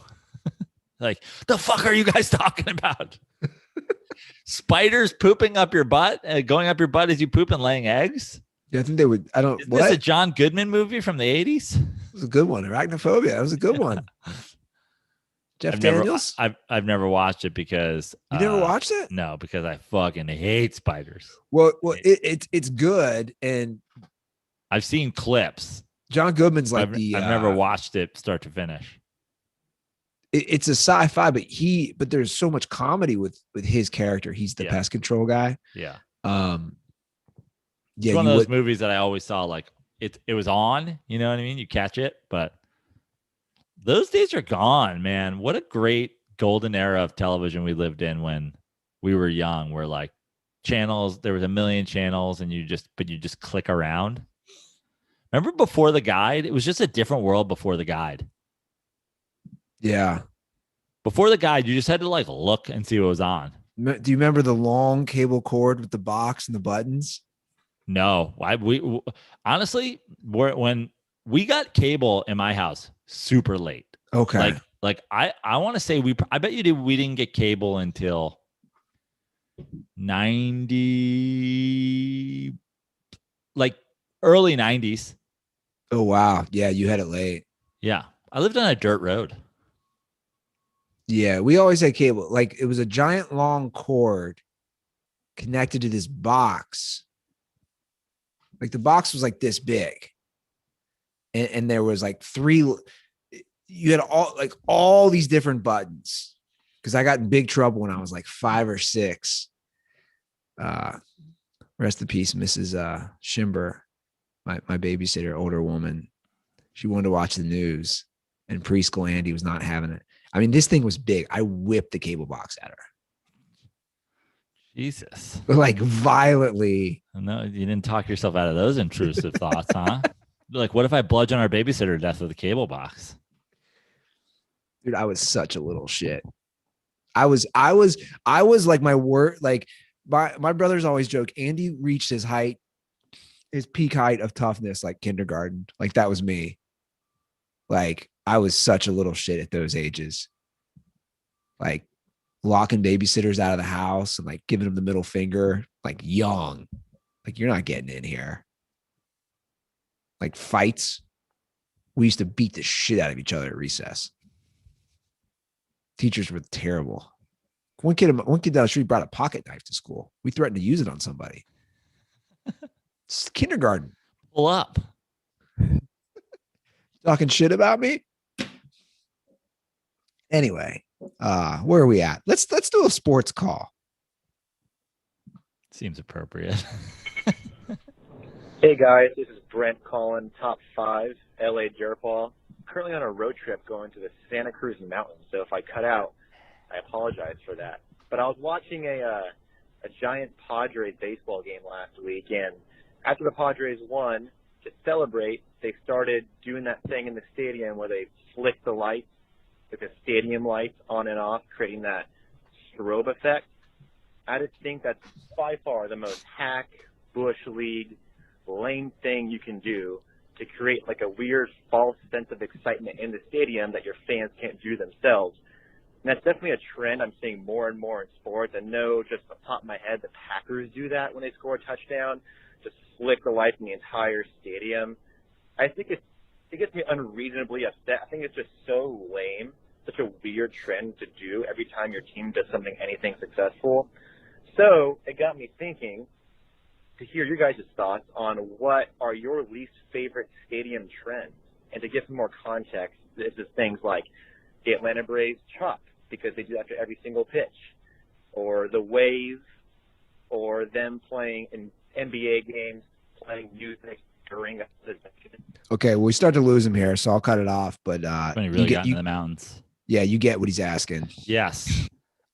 Like, the fuck are you guys talking about? Spiders pooping up your butt, going up your butt as you poop and laying eggs? Yeah, I think they would. Is this a John Goodman movie from the 80s? It was a good one. Arachnophobia. That was a good one. Jeff Daniels? I've never watched it because... You never watched it? No, because I fucking hate spiders. Well, it's good, and... I've seen clips. John Goodman's like I've never watched it start to finish. It's a sci-fi, but there's so much comedy with his character. He's the pest control guy. Yeah. Yeah, it's one of those movies that I always saw, like it was on, you know what I mean? You catch it, but Those days are gone, man. What a great golden era of television we lived in when we were young, where like channels, there was a million channels and you just click around. Remember before the guide? It was just a different world before the guide. Yeah. Before the guide, you just had to like look and see what was on. Do you remember the long cable cord with the box and the buttons? No, honestly, when we got cable in my house super late. Okay. Like I want to say I bet you we didn't get cable until 90, like early 90s. Oh, wow. Yeah, you had it late. Yeah. I lived on a dirt road. Yeah, we always had cable. Like it was a giant long cord connected to this box. Like the box was like this big. And there was like you had all these different buttons. Because I got in big trouble when I was like 5 or 6. Rest in peace, Mrs. Schimber, my babysitter, older woman. She wanted to watch the news, and preschool Andy was not having it. I mean, this thing was big. I whipped the cable box at her. Jesus. Like violently. No, you didn't talk yourself out of those intrusive thoughts, huh? Like, what if I bludgeon our babysitter to death with a cable box? Dude, I was such a little shit. I was like my word, like my brothers always joke, Andy reached his peak height of toughness, like kindergarten. Like that was me. Like I was such a little shit at those ages. Like locking babysitters out of the house and like giving them the middle finger, like young. Like you're not getting in here. Like fights. We used to beat the shit out of each other at recess. Teachers were terrible. One kid down the street brought a pocket knife to school. We threatened to use it on somebody. It's kindergarten. Pull up. Talking shit about me? Anyway, where are we at? Let's do a sports call. Seems appropriate. Hey guys, this is Brent calling, top 5, LA Dirtball. Currently on a road trip going to the Santa Cruz Mountains, so if I cut out, I apologize for that. But I was watching a giant Padres baseball game last week, and after the Padres won, to celebrate, they started doing that thing in the stadium where they flick the lights, like the stadium lights on and off, creating that strobe effect. I just think that's by far the most hack, bush league, lame thing you can do to create like a weird false sense of excitement in the stadium that your fans can't do themselves. And that's definitely a trend I'm seeing more and more in sports. I know just off the top of my head the Packers do that when they score a touchdown, just flick the lights in the entire stadium. I think it gets me unreasonably upset. I think it's just so lame, such a weird trend to do every time your team does anything successful. So it got me thinking to hear your guys' thoughts on what are your least favorite stadium trends. And to give some more context, this is things like the Atlanta Braves chop because they do that after every single pitch, or the wave, or them playing in NBA games, playing music during the Okay, well, we start to lose him here, so I'll cut it off. But When he really got into the mountains. Yeah, you get what he's asking. Yes.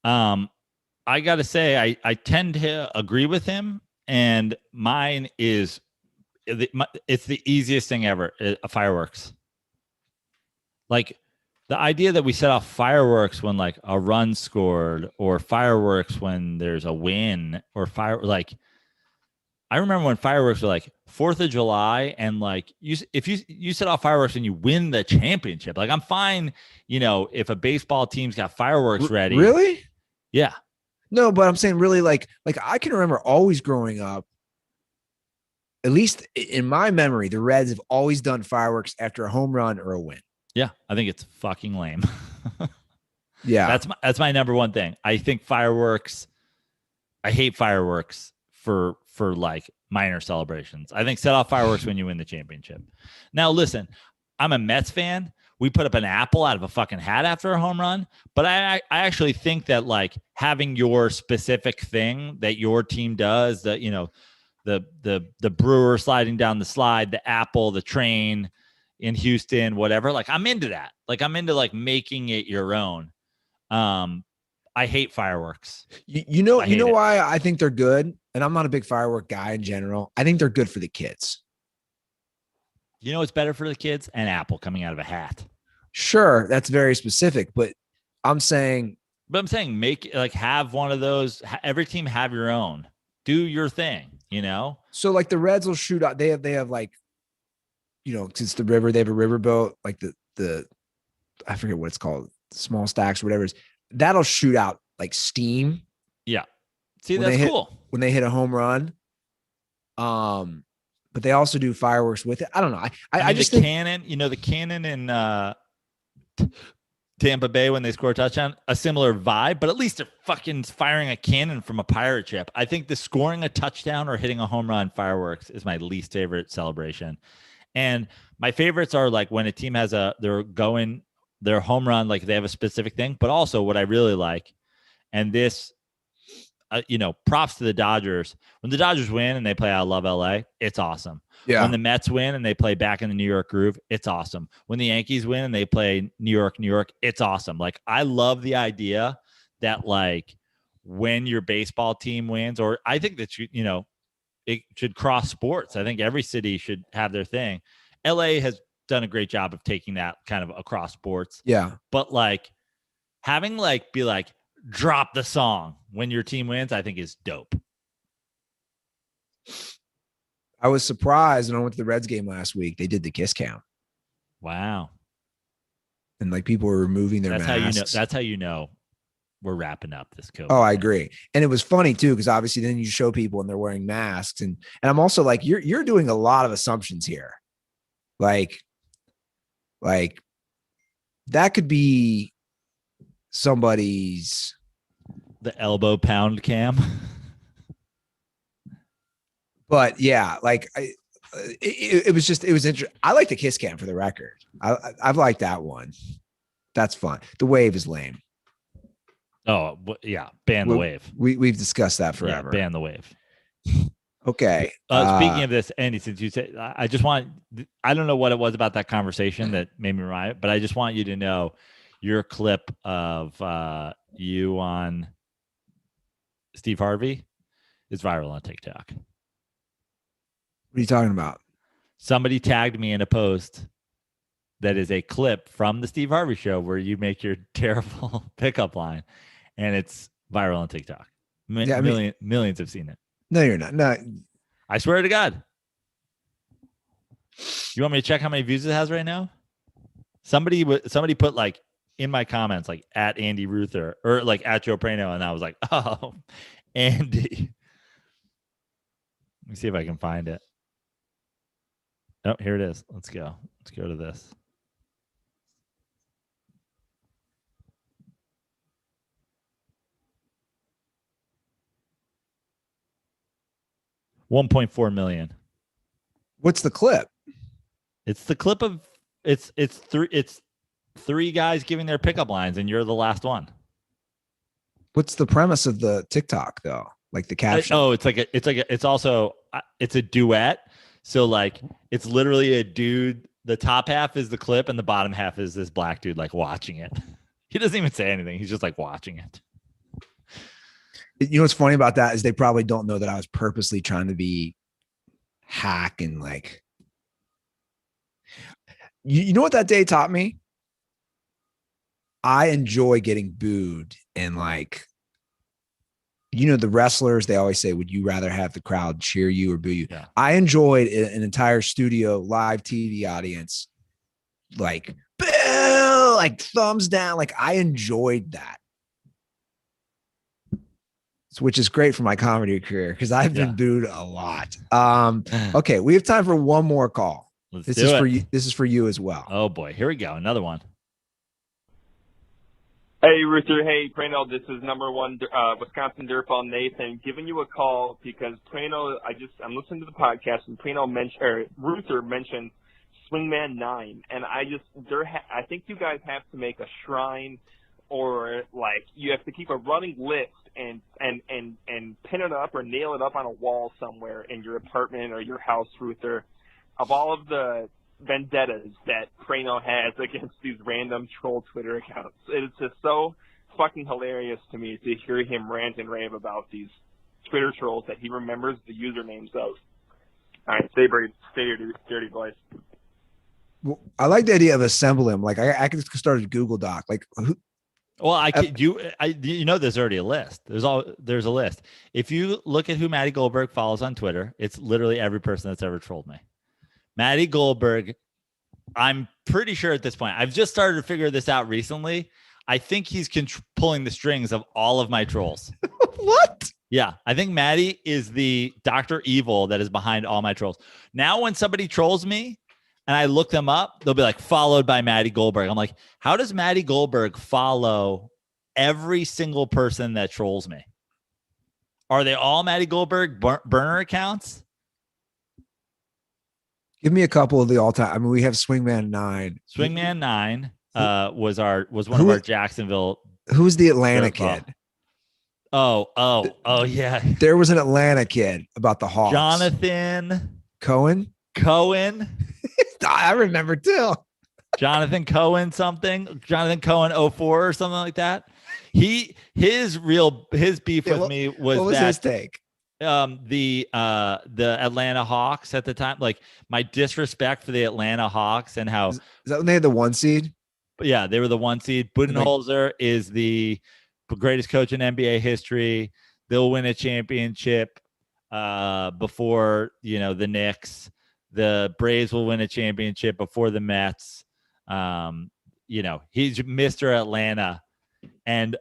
I got to say, I tend to agree with him, and mine is it's the easiest thing ever, fireworks. Like the idea that we set off fireworks when like a run scored, or fireworks when there's a win, or like I remember when fireworks were like 4th of July, and like if you set off fireworks and you win the championship, like I'm fine, if a baseball team's got fireworks ready. Really? Yeah. No, but I'm saying really like I can remember always growing up, at least in my memory, the Reds have always done fireworks after a home run or a win. Yeah, I think it's fucking lame. Yeah. That's my number one thing. I think fireworks, I hate fireworks for like minor celebrations. I think set off fireworks when you win the championship. Now listen, I'm a Mets fan. We put up an apple out of a fucking hat after a home run, but I actually think that like having your specific thing that your team does, the Brewer sliding down the slide, the apple, the train, in Houston, whatever. Like I'm into that. Like I'm into like making it your own. I hate fireworks. You know it. why I think they're good? And I'm not a big firework guy in general. I think they're good for the kids. You know what's better for the kids? An apple coming out of a hat. Sure, that's very specific, but I'm saying make like have one of those. Every team have your own. Do your thing, you know? So like the Reds will shoot out. They have like, you know, since the river, they have a riverboat, like the I forget what it's called, small stacks or whatever it is. That'll shoot out like steam. Yeah. See, that's cool. When they hit a home run. But they also do fireworks with it. I don't know. I just think cannon, you know, the cannon in Tampa Bay when they score a touchdown, a similar vibe, but at least they're fucking firing a cannon from a pirate ship. I think the scoring a touchdown or hitting a home run fireworks is my least favorite celebration. And my favorites are like when a team has their home run, like they have a specific thing, but also what I really like, and this, you know, props to the Dodgers. When the Dodgers win and they play I Love LA, it's awesome. Yeah. When the Mets win and they play Back in the New York Groove, it's awesome. When the Yankees win and they play New York, it's awesome. Like I love the idea that like when your baseball team wins, or I think that you know, it should cross sports. I think every city should have their thing. LA has done a great job of taking that kind of across sports. Yeah. But like having like be like drop the song when your team wins, I think is dope. I was surprised when I went to the Reds game last week. They did the kiss count. Wow. And like people were removing their masks. That's how you know we're wrapping up this COVID. Oh, I agree. And it was funny too, because obviously then you show people and they're wearing masks. And I'm also like, you're doing a lot of assumptions here. Like that could be somebody's the elbow pound cam. But yeah, like it was interesting. I like the kiss cam for the record. I've liked that one. That's fun. The wave is lame. Oh yeah, ban the wave. We've discussed that forever. Yeah, ban the wave. Okay. Speaking of this, Andy, since you said, I don't know what it was about that conversation that made me riot, but I just want you to know your clip of you on Steve Harvey is viral on TikTok. What are you talking about? Somebody tagged me in a post that is a clip from the Steve Harvey show where you make your terrible pickup line, and it's viral on TikTok. Millions have seen it. No, you're not. No, I swear to God. You want me to check how many views it has right now? Somebody put like in my comments like at Andy Ruther or like at Joe Prano, and I was like, oh, Andy. Let me see if I can find it. Oh, here it is. Let's go. Let's go to this. $1.4 million. What's the clip? It's the clip of it's three guys giving their pickup lines, and you're the last one. What's the premise of the TikTok though? Like the caption? It's a duet. So like it's literally a dude. The top half is the clip, and the bottom half is this black dude like watching it. He doesn't even say anything. He's just like watching it. You know what's funny about that is they probably don't know that I was purposely trying to be hack and like. You know what that day taught me? I enjoy getting booed and like, you know, the wrestlers, they always say, would you rather have the crowd cheer you or boo you? Yeah. I enjoyed an entire studio live TV audience, like, boo, like thumbs down. Like I enjoyed that. Which is great for my comedy career because I've been booed a lot. Okay, we have time for one more call. This is for you as well. Oh boy, here we go. Another one. Hey, Ruther. Hey, Prano. This is number one Wisconsin Dirtball Nathan giving you a call because Prano. I'm listening to the podcast and Prano Ruther mentioned Swingman 9, and I think you guys have to make a shrine or like you have to keep a running list and pin it up or nail it up on a wall somewhere in your apartment or your house, Ruther, of all of the vendettas that Prano has against these random troll Twitter accounts. It's just so fucking hilarious to me to hear him rant and rave about these Twitter trolls that he remembers the usernames of. All right, stay brave, stay dirty boys. Well, I like the idea of assembling them. Like I could start a Google Doc. Like who? Well, there's already a list. There's a list. If you look at who Maddie Goldberg follows on Twitter, it's literally every person that's ever trolled me. Maddie Goldberg, I'm pretty sure at this point, I've just started to figure this out recently. I think he's pulling the strings of all of my trolls. What? Yeah, I think Maddie is the Dr. Evil that is behind all my trolls. Now, when somebody trolls me and I look them up, they'll be like, followed by Maddie Goldberg. I'm like, how does Maddie Goldberg follow every single person that trolls me? Are they all Maddie Goldberg burner accounts? Give me a couple of the all-time. I mean, we have Swingman 9. Swingman 9 was one of our Jacksonville. Who's the Atlanta kid? Oh, yeah. There was an Atlanta kid about the Hawks. Jonathan Cohen. I remember too. Jonathan Cohen something. Jonathan Cohen 04 or something like that. His beef with me was what was that his take? The Atlanta Hawks at the time, like my disrespect for the Atlanta Hawks and how is that when they had the 1 seed? Yeah, they were the 1 seed. Budenholzer is the greatest coach in NBA history. They'll win a championship before the Knicks. The Braves will win a championship before the Mets. He's Mr. Atlanta, and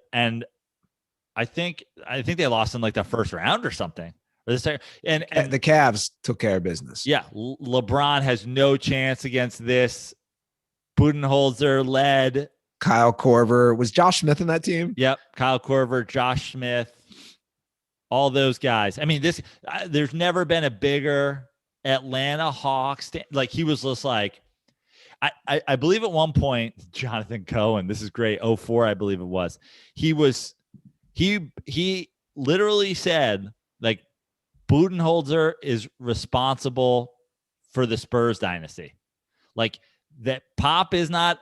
I think they lost in like the first round or something. Or the second, and the Cavs took care of business. Yeah, LeBron has no chance against this. Budenholzer led. Kyle Korver. Was Josh Smith in that team? Yep, Kyle Korver, Josh Smith, all those guys. I mean, there's never been a bigger Atlanta Hawks. Like he was just like, I believe at one point, Jonathan Cohen, this is great, 04, I believe it was. He literally said, like, Budenholzer is responsible for the Spurs dynasty. Like, that Pop is not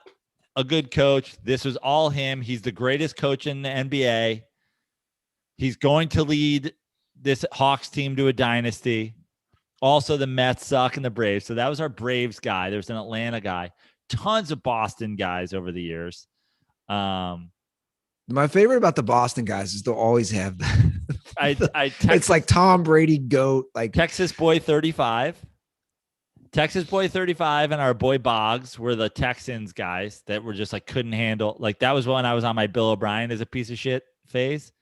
a good coach. This was all him. He's the greatest coach in the NBA. He's going to lead this Hawks team to a dynasty. Also, the Mets suck and the Braves. So that was our Braves guy. There's an Atlanta guy. Tons of Boston guys over the years. My favorite about the Boston guys is they'll always have it's like Tom Brady GOAT, like Texas Boy 35. Texas Boy 35 and our boy Boggs were the Texans guys that were just like couldn't handle. Like that was when I was on my Bill O'Brien as a piece of shit phase.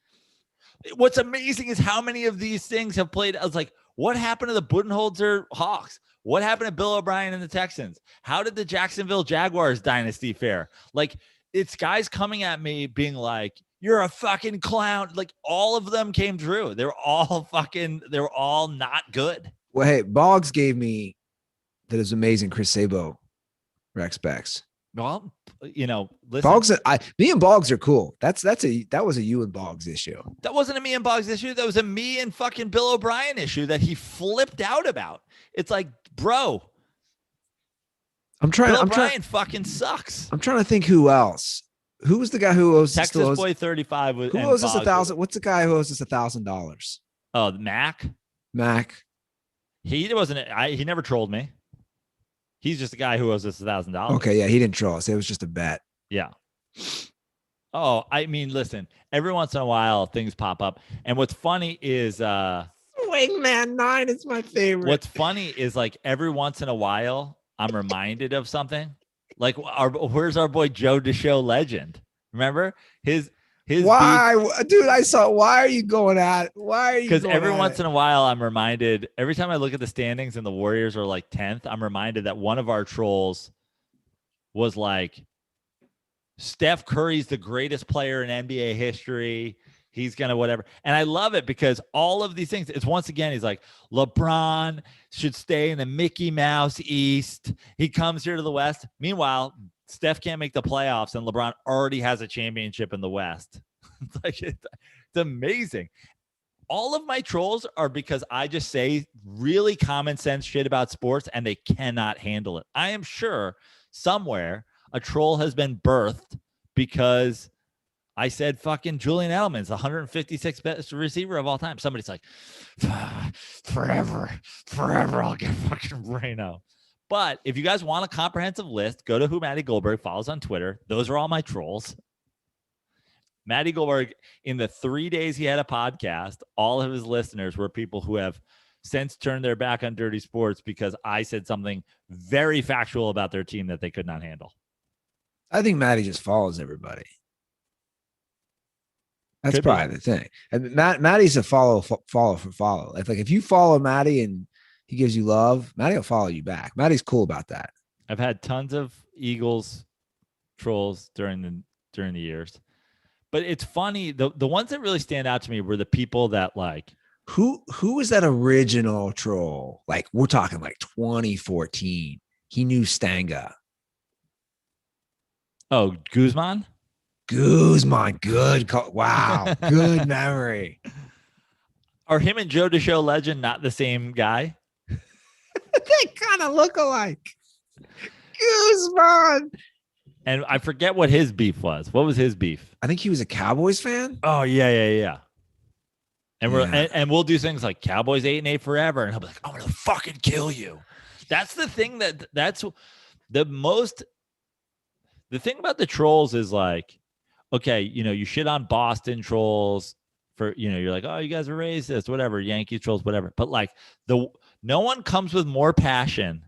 What's amazing is how many of these things have played. I was like, what happened to the Budenholzer Hawks? What happened to Bill O'Brien and the Texans? How did the Jacksonville Jaguars dynasty fare? Like, it's guys coming at me being like, you're a fucking clown. Like, all of them came true. They were all not good. Well, hey, Boggs gave me that is amazing Chris Sabo Rex Specs. Well, listen. Boggs, me and Boggs are cool. That was a you and Boggs issue. That wasn't a me and Boggs issue. That was a me and fucking Bill O'Brien issue that he flipped out about. It's like, bro, Bill O'Brien fucking sucks. I'm trying to think who else. Who was the guy who owes Texas Boy 35? Who owes us $1,000? What's the guy who owes us $1,000? Oh, Mac. He wasn't. He never trolled me. He's just a guy who owes us $1,000. Okay, yeah, he didn't troll us. It was just a bet. Yeah. Oh, I mean, listen. Every once in a while, things pop up, and what's funny is Wingman 9 is my favorite. What's funny is like every once in a while, I'm reminded of something. Like, where's our boy Joe DeShow legend? Remember his why beef? Dude, I saw. Why are you going at? Why are you? Because every once in a while, I'm reminded. Every time I look at the standings and the Warriors are like 10th, I'm reminded that one of our trolls was like, Steph Curry's the greatest player in NBA history. He's going to whatever. And I love it because all of these things, it's once again, he's like, LeBron should stay in the Mickey Mouse East. He comes here to the West. Meanwhile, Steph can't make the playoffs and LeBron already has a championship in the West. It's amazing. all of my trolls are because I just say really common sense shit about sports and they cannot handle it. I am sure somewhere a troll has been birthed because I said fucking Julian Edelman's the 156th best receiver of all time. Somebody's like, forever, I'll get fucking Reno. But if you guys want a comprehensive list, go to who Matty Goldberg follows on Twitter. Those are all my trolls. Matty Goldberg, in the 3 days he had a podcast, all of his listeners were people who have since turned their back on dirty sports because I said something very factual about their team that they could not handle. I think Matty just follows everybody. That's Could probably be. the thing. And Matty's a follow for follow. Like if you follow Matty and he gives you love, Matty will follow you back. Matty's cool about that. I've had tons of Eagles trolls during the years. But it's funny, the ones that really stand out to me were the people that like Who was that original troll? Like we're talking like 2014. He knew Stanga. Oh, Guzman? Guzman, good call. Wow, good memory. Are him and Joe DeShow Legend not the same guy? They kind of look alike. Guzman. And I forget what his beef was. What was his beef? I think he was a Cowboys fan. Oh, yeah. And we're Yeah. and we'll do things like Cowboys 8-8 forever, and he'll be like, "I'm gonna fucking kill you." That's the thing that's the most. The thing about the trolls is like, okay, you shit on Boston trolls for you're like, oh, you guys are racist, whatever, Yankees trolls, whatever. But like no one comes with more passion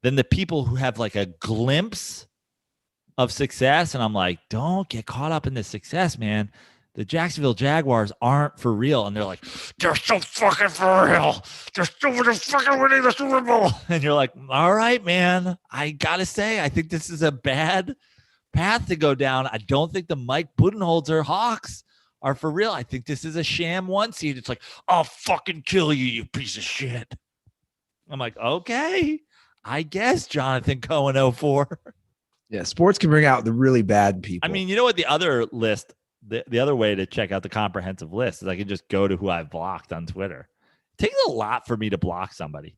than the people who have like a glimpse of success, and I'm like, don't get caught up in the success, man. The Jacksonville Jaguars aren't for real. And they're like, they're so fucking for real. They're so fucking winning the Super Bowl. And you're like, all right, man. I got to say, I think this is a bad path to go down. I don't think the Mike Budenholzer Hawks are for real. I think this is a sham 1 seed. It's like, I'll fucking kill you, you piece of shit. I'm like, okay, I guess Jonathan Cohen 04. Yeah, sports can bring out the really bad people. I mean, you know what? The other list, the other way to check out the comprehensive list is I can just go to who I've blocked on Twitter. It takes a lot for me to block somebody.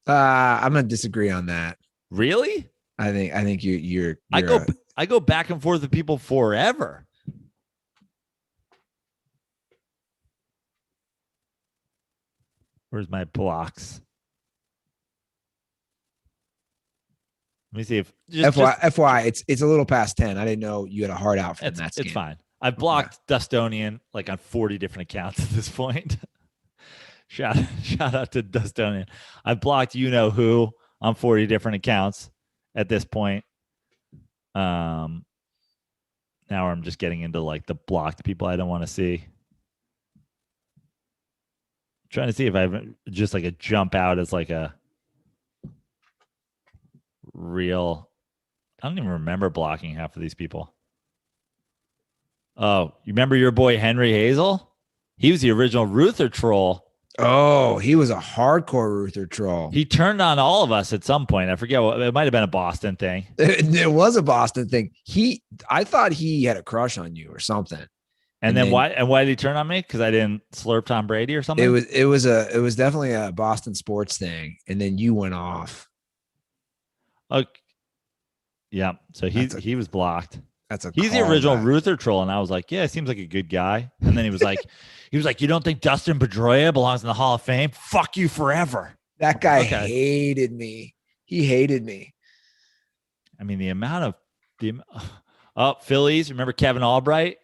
I'm gonna disagree on that. Really? I think you're I go back and forth with people forever. Where's my blocks? Let me see if FY, it's a little past 10. I didn't know you had a heart out from that. It's fine. I've blocked Dustonian like on 40 different accounts at this point. shout out to Dustonian. I've blocked who on 40 different accounts at this point. Now I'm just getting into like the blocked people I don't want to see. Trying to see if I have just like a jump out as like a real. I don't even remember blocking half of these people. Oh, you remember your boy Henry Hazel? He was the original Ruther troll. Oh, he was a hardcore Ruther troll. He turned on all of us at some point. I forget it might have been a Boston thing. It was a Boston thing. I thought he had a crush on you or something. And then why did he turn on me? Because I didn't slurp Tom Brady or something? It was definitely a Boston sports thing. And then you went off. Okay. Yeah. So he was blocked. He's the original Ruther troll, and I was like, yeah, seems like a good guy. And then he was like, you don't think Dustin Pedroia belongs in the Hall of Fame? Fuck you forever. That guy hated me. He hated me. I mean, Phillies. Remember Kevin Albright?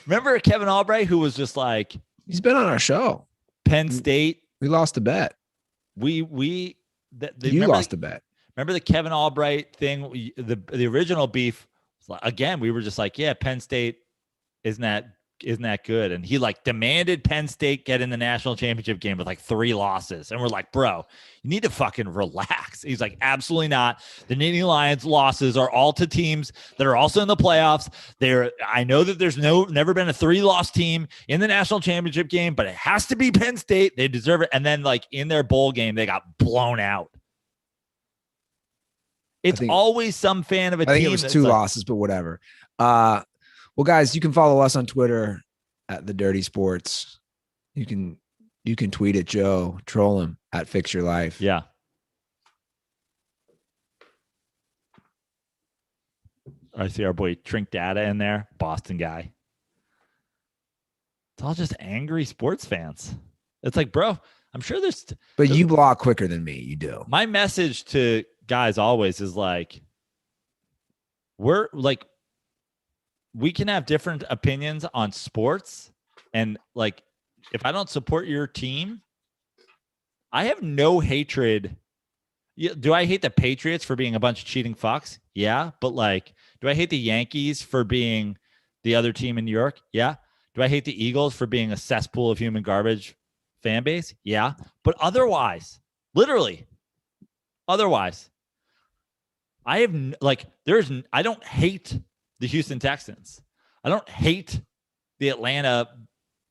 Remember Kevin Albright, who was just like, he's been on our show. Penn State. We lost a bet. You lost a bet. Remember the Kevin Albright thing? The original beef. Again, we were just like, yeah, Penn State isn't that good? And he like demanded Penn State get in the national championship game with like 3 losses. And we're like, bro, you need to fucking relax. He's like, absolutely not. The Nittany Lions losses are all to teams that are also in the playoffs. I know that there's never been a 3-loss team in the national championship game, but it has to be Penn State. They deserve it. And then like in their bowl game, they got blown out. It's always some fan of a team. I think it was 2 losses, but whatever. Well, guys, you can follow us on Twitter at the Dirty Sports. You can tweet at Joe, troll him at Fix Your Life. Yeah. I see our boy Trink Data in there, Boston guy. It's all just angry sports fans. It's like, bro, I'm sure there's. But you block quicker than me. You do. My message to guys always is like, we can have different opinions on sports. And like, if I don't support your team, I have no hatred. Do I hate the Patriots for being a bunch of cheating fucks? Yeah. But like, do I hate the Yankees for being the other team in New York? Yeah. Do I hate the Eagles for being a cesspool of human garbage fan base? Yeah. But otherwise, literally, otherwise, I have I don't hate the Houston Texans. I don't hate the Atlanta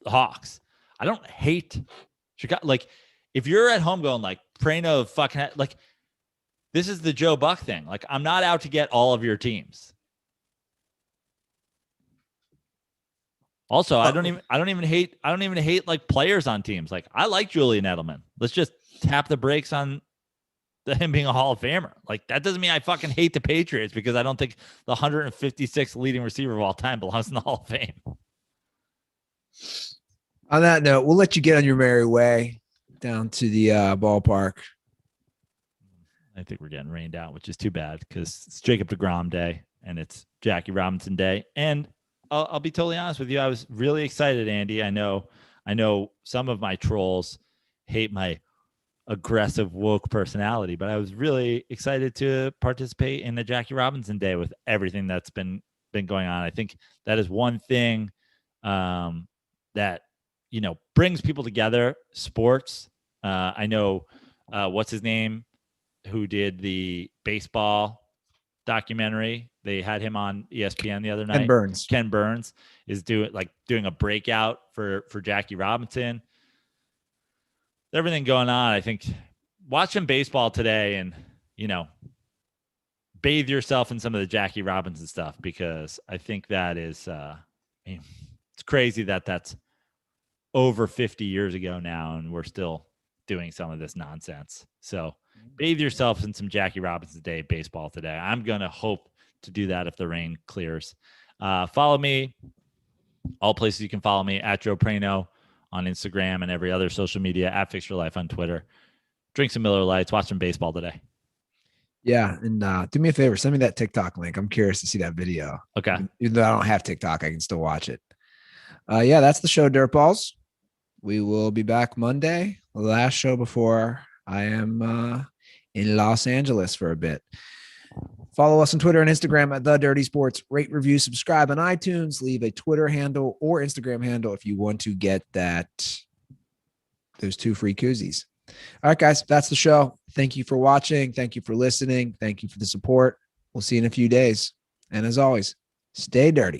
Hawks. I don't hate Chicago. Like, if you're at home going like, Prano fucking, like, this is the Joe Buck thing. Like, I'm not out to get all of your teams. Also, I don't even hate like players on teams. Like, I like Julian Edelman. Let's just tap the brakes on him being a Hall of Famer. Like, that doesn't mean I fucking hate the Patriots because I don't think the 156th leading receiver of all time belongs in the Hall of Fame. On that note, we'll let you get on your merry way down to the ballpark. I think we're getting rained out, which is too bad because it's Jacob deGrom Day and it's Jackie Robinson Day. And I'll be totally honest with you. I was really excited, Andy. I know some of my trolls hate my aggressive woke personality, but I was really excited to participate in the Jackie Robinson Day with everything that's been going on. I think that is one thing that, brings people together, sports. I know what's his name, who did the baseball documentary. They had him on ESPN the other night. Ken Burns is doing a breakout for Jackie Robinson. Everything going on. I think watching baseball today and, bathe yourself in some of the Jackie Robinson stuff, because I think that is, it's crazy that that's over 50 years ago now, and we're still doing some of this nonsense. So bathe yourself in some Jackie Robinson Day baseball today. I'm going to hope to do that if the rain clears. Follow me. All places you can follow me at Joe Prano on Instagram and every other social media, at Fix Your Life on Twitter. Drink some Miller Lights. Watch some baseball today. Yeah. And do me a favor. Send me that TikTok link. I'm curious to see that video. Okay. Even though I don't have TikTok, I can still watch it. Yeah, that's the show, Dirtballs. We will be back Monday, the last show before I am in Los Angeles for a bit. Follow us on Twitter and Instagram at The Dirty Sports. Rate, review, subscribe on iTunes. Leave a Twitter handle or Instagram handle if you want to get those 2 free koozies. All right, guys, that's the show. Thank you for watching. Thank you for listening. Thank you for the support. We'll see you in a few days. And as always, stay dirty.